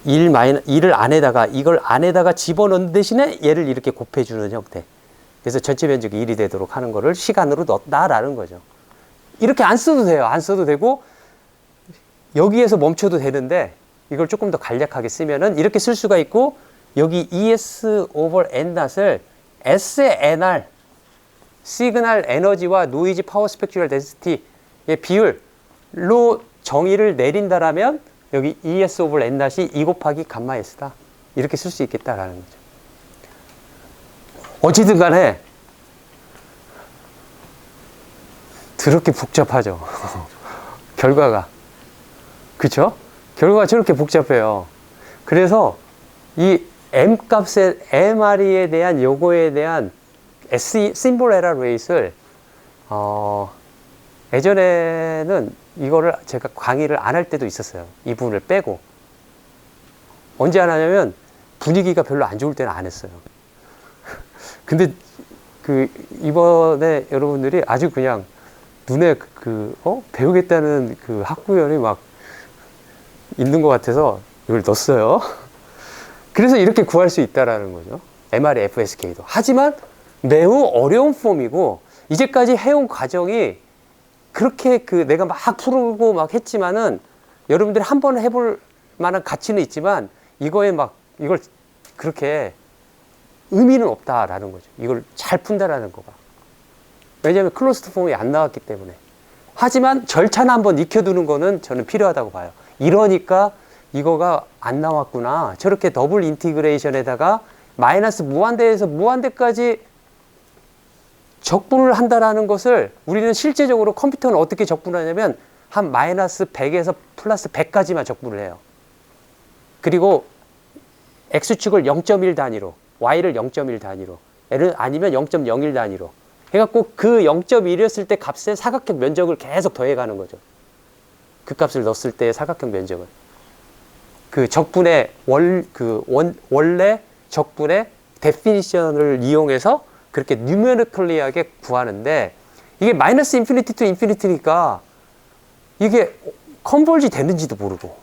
1을 안에다가 이걸 안에다가 집어넣는 대신에 얘를 이렇게 곱해주는 형태. 그래서 전체 면적이 1이 되도록 하는 거를 시간으로 넣었다라는 거죠. 이렇게 안 써도 돼요. 안 써도 되고 여기에서 멈춰도 되는데 이걸 조금 더 간략하게 쓰면은 이렇게 쓸 수가 있고 여기 ES over N 낫을 S의 NR 시그널 에너지와 노이즈 파워 스펙트럴 덴시티의 비율로 정의를 내린다라면 여기 ES over N 낫이 2 곱하기 감마 S다. 이렇게 쓸 수 있겠다라는 거죠. 어찌든 간에 더럽게 복잡하죠. 결과가. 그쵸? 결과가 저렇게 복잡해요. 그래서 이 M 값의 MRE에 대한 요거에 대한 심볼 에러 레이트를 예전에는 이거를 제가 강의를 안 할 때도 있었어요. 이 부분을 빼고. 언제 안 하냐면 분위기가 별로 안 좋을 때는 안 했어요. 근데 이번에 여러분들이 아주 그냥 눈에 배우겠다는 그 학구열이 막 있는 것 같아서 이걸 넣었어요. 그래서 이렇게 구할 수 있다라는 거죠. MRE FSK도. 하지만 매우 어려운 폼이고 이제까지 해온 과정이 그렇게 내가 막 풀고 막 했지만은 여러분들이 한 번 해볼 만한 가치는 있지만 이걸 그렇게 의미는 없다라는 거죠. 이걸 잘 푼다라는 거가. 왜냐하면 클로스드 폼이 안 나왔기 때문에. 하지만 절차는 한번 익혀두는 거는 저는 필요하다고 봐요. 이러니까 이거가 안 나왔구나. 저렇게 더블 인티그레이션에다가 마이너스 무한대에서 무한대까지 적분을 한다라는 것을 우리는 실제적으로 컴퓨터는 어떻게 적분하냐면 한 마이너스 100에서 플러스 100까지만 적분을 해요. 그리고 X축을 0.1 단위로, Y를 0.1 단위로, L은 아니면 0.01 단위로 해갖고 그 0.1이었을 때 값의 사각형 면적을 계속 더해가는 거죠. 그 값을 넣었을 때의 사각형 면적을. 그 적분의 원래 적분의 데피니션을 이용해서 그렇게 뉴메리컬리하게 구하는데 이게 마이너스 인피니티 투 인피니티니까 이게 컨버지 되는지도 모르고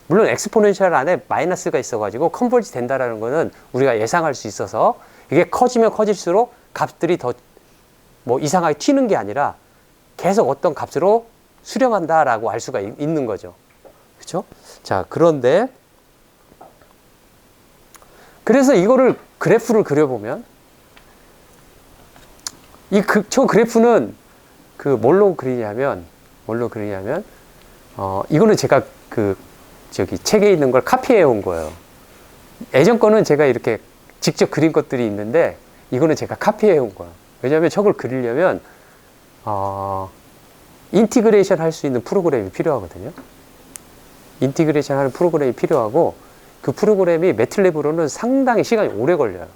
물론 엑스포넨셜 안에 마이너스가 있어가지고 컨버지 된다라는 거는 우리가 예상할 수 있어서 이게 커지면 커질수록 값들이 더 뭐 이상하게 튀는 게 아니라 계속 어떤 값으로 수렴한다라고 알 수가 있는 거죠. 그렇죠? 자, 그런데 그래서 이거를 그래프를 그려보면 저 그래프는 뭘로 그리냐면 이거는 제가 저기 책에 있는 걸 카피해 온 거예요. 예전 거는 제가 이렇게 직접 그린 것들이 있는데 이거는 제가 카피해 온 거예요. 왜냐하면 저걸 그리려면 인티그레이션 할 수 있는 프로그램이 필요하거든요. 인티그레이션 하는 프로그램이 필요하고 그 프로그램이 매틀랩으로는 상당히 시간이 오래 걸려요.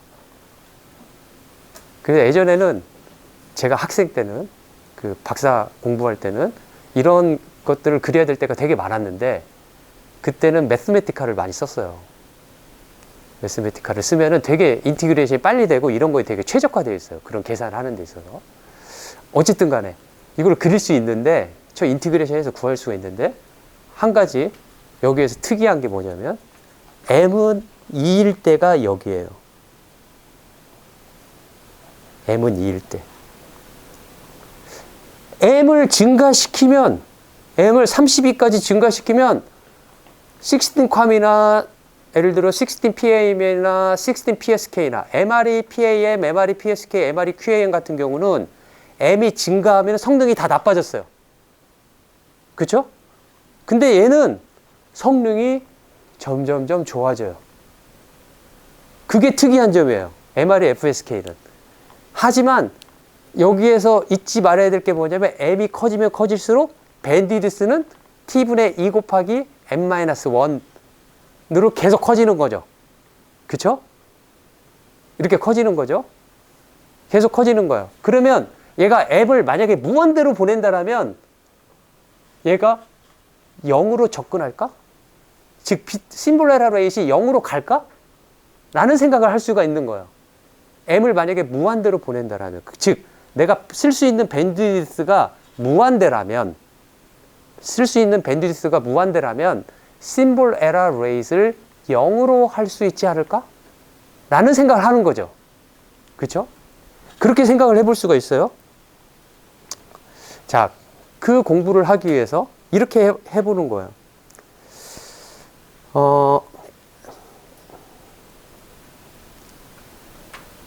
그래서 예전에는 제가 학생 때는 그 박사 공부할 때는 이런 것들을 그려야 될 때가 되게 많았는데 그때는 매스메티카를 많이 썼어요. 매스메티카를 쓰면은 되게 인티그레이션이 빨리 되고 이런 거에 되게 최적화되어 있어요. 그런 계산을 하는 데 있어서. 어쨌든 간에 이걸 그릴 수 있는데 저 인티그레이션에서 구할 수가 있는데 한 가지 여기에서 특이한 게 뭐냐면 m은 2일 때가 여기에요. m은 2일 때. m을 증가시키면 m을 32까지 증가시키면 16컴이나 예를 들어 16PAM이나 16PSK나 MRE PAM, MRE PSK, MRE QAM 같은 경우는 m이 증가하면 성능이 다 나빠졌어요. 그렇죠? 근데 얘는 성능이 점점점 좋아져요. 그게 특이한 점이에요. MRE FSK는. 하지만 여기에서 잊지 말아야 될 게 뭐냐면 m이 커지면 커질수록 밴드위드스는 t분의 2 곱하기 n-1 으로 계속 커지는 거죠. 그쵸? 이렇게 커지는 거죠. 계속 커지는 거예요. 그러면 얘가 앱을 만약에 무한대로 보낸다라면 얘가 0으로 접근할까? 즉 심볼 에러 레이트이 0으로 갈까? 라는 생각을 할 수가 있는 거예요. m을 만약에 무한대로 보낸다라면 즉 내가 쓸 수 있는 밴드위드스가 무한대라면 심볼 에러 레이트를 0으로 할 수 있지 않을까? 라는 생각을 하는 거죠. 그렇죠? 그렇게 생각을 해볼 수가 있어요. 자, 그 공부를 하기 위해서 이렇게 해보는 거예요.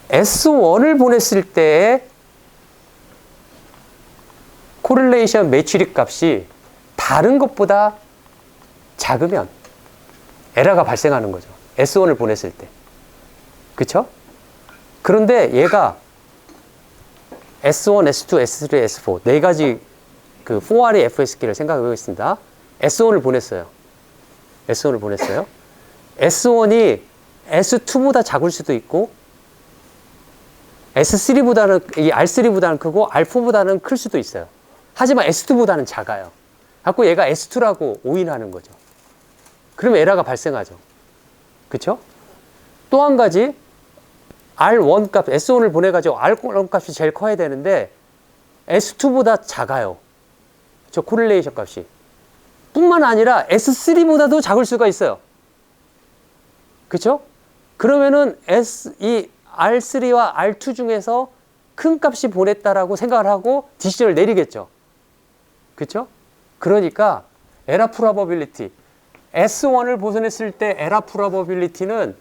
S1을 보냈을 때의 코릴레이션 매치릭 값이 다른 것보다 작으면 에러가 발생하는 거죠. S1을 보냈을 때. 그쵸? 그런데 얘가 S1, S2, S3, S4 네 가지 그 4R의 FSK를 생각해 보겠습니다. S1을 보냈어요. S1이 S2보다 작을 수도 있고 S3보다는 R3보다는 크고 R4보다는 클 수도 있어요. 하지만 S2보다는 작아요. 갖고 얘가 S2라고 오인하는 거죠. 그러면 에러가 발생하죠. 그쵸? 또 한 가지 R1 값, S1을 보내가지고 R1 값이 제일 커야 되는데 S2보다 작아요. 저 코릴레이션 값이. 뿐만 아니라 S3보다도 작을 수가 있어요. 그쵸? 그러면은 이 R3와 R2 중에서 큰 값이 보냈다라고 생각을 하고 디시전을 내리겠죠. 그쵸? 그러니까 에러 프로버빌리티 S1을 보냈을 때 에러 프로버빌리티는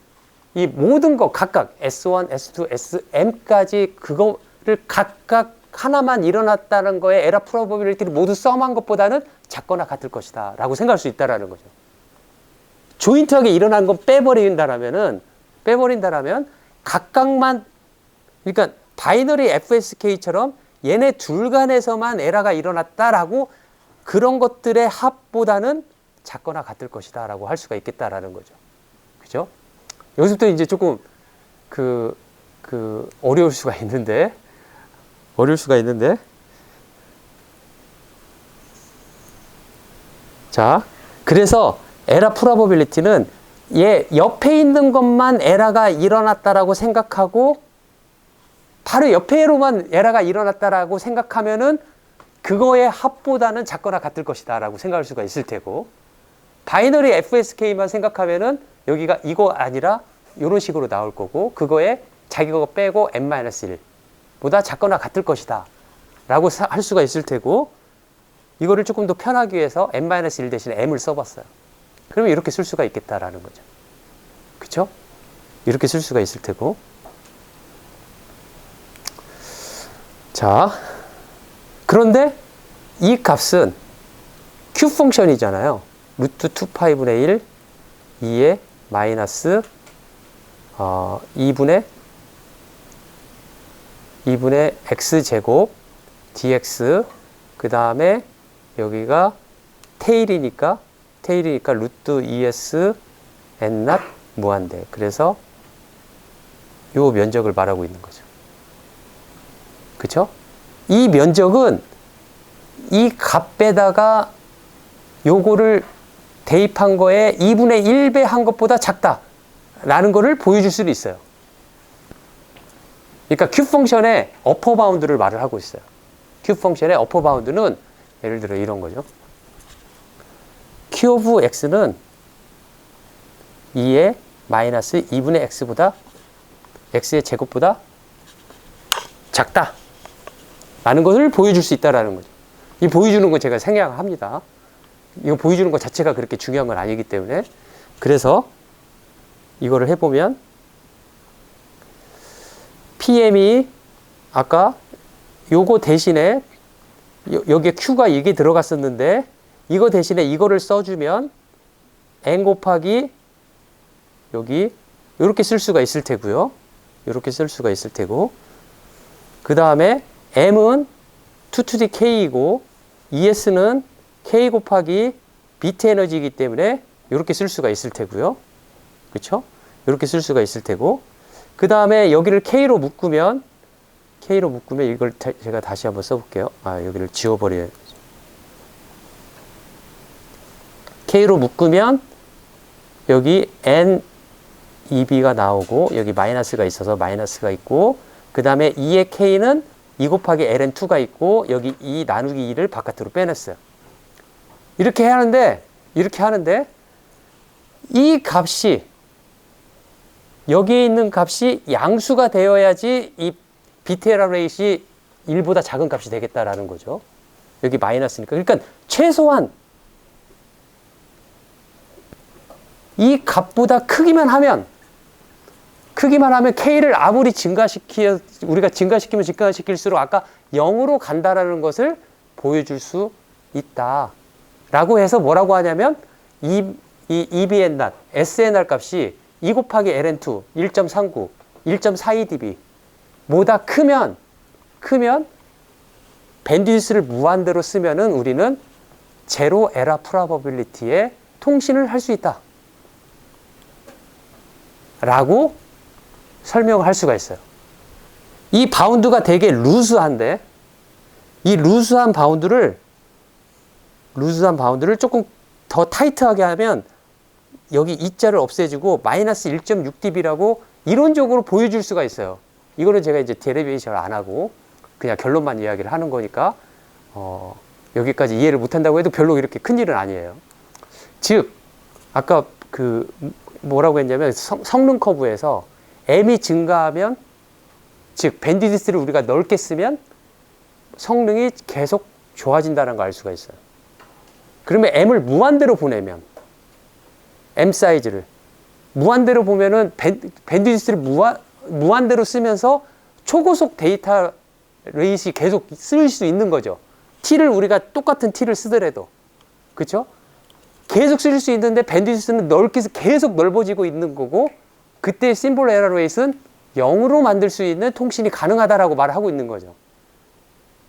이 모든 거 각각 S1, S2, Sm까지 그거를 각각 하나만 일어났다는 거에 에러 프로버빌리티를 모두 썸한 것보다는 작거나 같을 것이다 라고 생각할 수 있다라는 거죠. 조인트하게 일어난 건 빼버린다라면 각각만, 그러니까 바이너리 FSK처럼 얘네 둘 간에서만 에러가 일어났다라고 그런 것들의 합보다는 작거나 같을 것이다 라고 할 수가 있겠다라는 거죠. 그죠? 여기서부터 이제 조금 어려울 수가 있는데, 자, 그래서 에러 프로버빌리티는 얘 옆에 있는 것만 에러가 일어났다라고 생각하고 바로 옆에로만 에러가 일어났다라고 생각하면은 그거의 합보다는 작거나 같을 것이다 라고 생각할 수가 있을 테고, 바이너리 FSK만 생각하면은 여기가 이거 아니라 이런 식으로 나올 거고, 그거에 자기 거 빼고 n-1보다 작거나 같을 것이다 라고 할 수가 있을 테고, 이거를 조금 더 편하기 위해서 n-1 대신에 m을 써봤어요. 그러면 이렇게 쓸 수가 있겠다라는 거죠. 그쵸? 이렇게 쓸 수가 있을 테고. 자, 그런데 이 값은 Q 펑션이잖아요. 루트 2파이분의 1, 2의 마이너스 2분의 x제곱 dx, 그 다음에 여기가 테일이니까 루트 2s n-not 무한대. 그래서 요 면적을 말하고 있는 거죠. 그쵸? 이 면적은 이 값에다가 요거를 대입한 거에 2분의 1배 한 것보다 작다라는 거를 보여줄 수도 있어요. 그러니까 Q 펑션의 어퍼 바운드를 말을 하고 있어요. Q 펑션의 어퍼 바운드는 예를 들어 이런 거죠. Q 오브 X는 2의 마이너스 2분의 X보다, X의 제곱보다 작다 라는 것을 보여줄 수 있다라는 거죠. 이 보여주는 거 제가 생략합니다. 이거 보여주는 것 자체가 그렇게 중요한 건 아니기 때문에. 그래서 이거를 해보면 PM이 아까 요거 대신에 여기에 Q가 이게 들어갔었는데 이거 대신에 이거를 써주면 N 곱하기 여기 이렇게 쓸 수가 있을 테고요. 이렇게 쓸 수가 있을 테고, 그 다음에 M은 2to the K이고 ES는 K 곱하기 비트 에너지이기 때문에 이렇게 쓸 수가 있을 테고요. 그렇죠? 이렇게 쓸 수가 있을 테고, 그 다음에 여기를 K로 묶으면 이걸 제가 다시 한번 써볼게요. 여기를 지워버려요. K로 묶으면 여기 N2B가 나오고 여기 마이너스가 있어서 마이너스가 있고, 그 다음에 2의 K는 2 곱하기 ln2가 있고 여기 2 나누기 2를 바깥으로 빼냈어요. 이렇게 하는데 이 값이 여기에 있는 값이 양수가 되어야지 이 비트 에러 레이트이 1보다 작은 값이 되겠다라는 거죠. 여기 마이너스니까. 그러니까 최소한 이 값보다 크기만 하면 K를 아무리 우리가 증가시키면 증가시킬수록 아까 0으로 간다라는 것을 보여줄 수 있다. 라고 해서 뭐라고 하냐면 EBN-not, SNR 값이 2 곱하기 LN2, 1.39, 1.42dB 보다 크면 밴드위스를 무한대로 쓰면은 우리는 제로 에러 프로버빌리티에 통신을 할 수 있다. 라고 설명을 할 수가 있어요. 이 바운드가 되게 루즈한데 이 루즈한 바운드를 조금 더 타이트하게 하면 여기 이자를 없애주고 마이너스 1.6dB라고 이론적으로 보여줄 수가 있어요. 이거는 제가 이제 데리베이션을 안 하고 그냥 결론만 이야기를 하는 거니까 여기까지 이해를 못한다고 해도 별로 이렇게 큰 일은 아니에요. 즉 아까 뭐라고 했냐면 성능 커브에서 M이 증가하면 즉 밴드위스를 우리가 넓게 쓰면 성능이 계속 좋아진다는 걸 알 수가 있어요. 그러면 M을 무한대로 보내면 M 사이즈를 무한대로 보면은 밴드위스를 무한대로 쓰면서 초고속 데이터를 레이시 계속 쓸 수 있는 거죠. t를 우리가 똑같은 t를 쓰더라도. 그쵸? 계속 쓸 수 있는데 밴드위드스는 넓게 계속 넓어지고 있는 거고, 그때 심볼 에러 레이스는 0으로 만들 수 있는 통신이 가능하다라고 말을 하고 있는 거죠.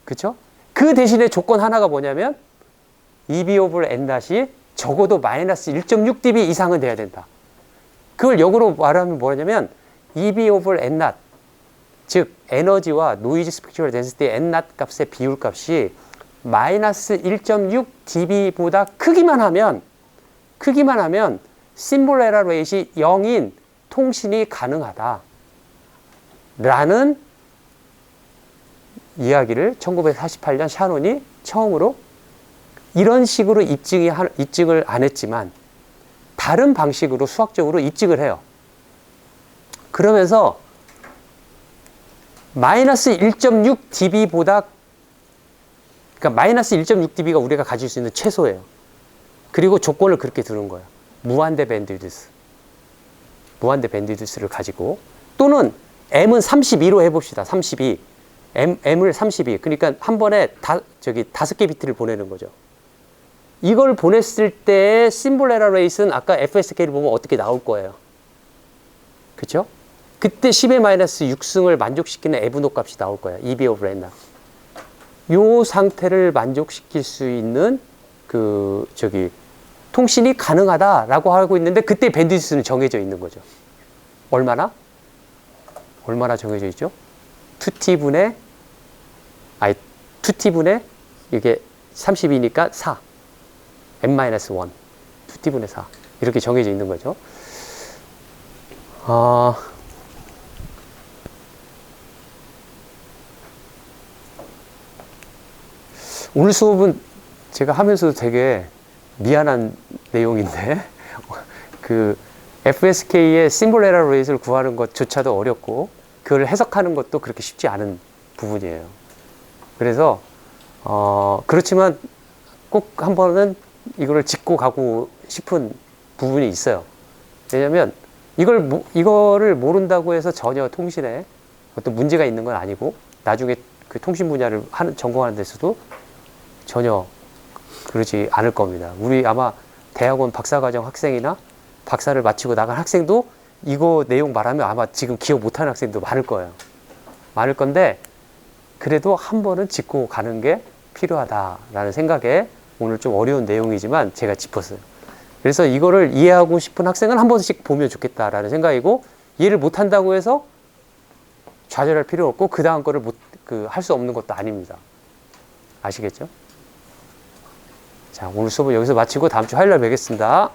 그쵸? 그 대신에 조건 하나가 뭐냐면 EB 오브 N-이 적어도 마이너스 1.6dB 이상은 돼야 된다. 그걸 역으로 말하면 뭐냐면 EB 오브 N-, 즉 에너지와 노이즈 스펙츄럴 덴시티 N-, 값의 비율 값이 마이너스 1.6dB보다 크기만 하면 심볼 에러 레이트이 0인 통신이 가능하다 라는 이야기를 1948년 샤논이 처음으로 이런 식으로 입증을 안 했지만 다른 방식으로 수학적으로 입증을 해요. 그러면서 마이너스 1.6dB보다, 그러니까 마이너스 1.6dB가 우리가 가질 수 있는 최소예요. 그리고 조건을 그렇게 두는 거예요. 무한대 밴드위드스. 무한대 밴드위드스를 가지고, 또는 M은 32로 해봅시다. 32. M을 32. 그러니까 한 번에 5개 비트를 보내는 거죠. 이걸 보냈을 때의 심볼 에러 레이트는 아까 FSK를 보면 어떻게 나올 거예요. 그쵸? 그때 10의 마이너스 6승을 만족시키는 에브노 값이 나올 거예요. EB 오브 N-. 요 상태를 만족시킬 수 있는 통신이 가능하다라고 하고 있는데, 그때 밴드위드스는 정해져 있는 거죠. 얼마나 정해져 있죠? 2t분의 이게 32니까 4. n-1. 2t분의 4. 이렇게 정해져 있는 거죠. 오늘 수업은 제가 하면서도 되게 미안한 내용인데, FSK의 심볼 에러 레이트를 구하는 것조차도 어렵고, 그걸 해석하는 것도 그렇게 쉽지 않은 부분이에요. 그래서, 그렇지만 꼭 한 번은 이거를 짚고 가고 싶은 부분이 있어요. 왜냐면, 이거를 모른다고 해서 전혀 통신에 어떤 문제가 있는 건 아니고, 나중에 그 통신 분야를 전공하는 데서도 전혀 그러지 않을 겁니다. 우리 아마 대학원 박사과정 학생이나 박사를 마치고 나간 학생도 이거 내용 말하면 아마 지금 기억 못하는 학생도 많을 거예요. 많을 건데, 그래도 한 번은 짚고 가는 게 필요하다라는 생각에 오늘 좀 어려운 내용이지만 제가 짚었어요. 그래서 이거를 이해하고 싶은 학생은 한 번씩 보면 좋겠다라는 생각이고, 이해를 못한다고 해서 좌절할 필요 없고 그 다음 거를 할 수 없는 것도 아닙니다. 아시겠죠? 자, 오늘 수업은 여기서 마치고 다음 주 화요일에 뵙겠습니다.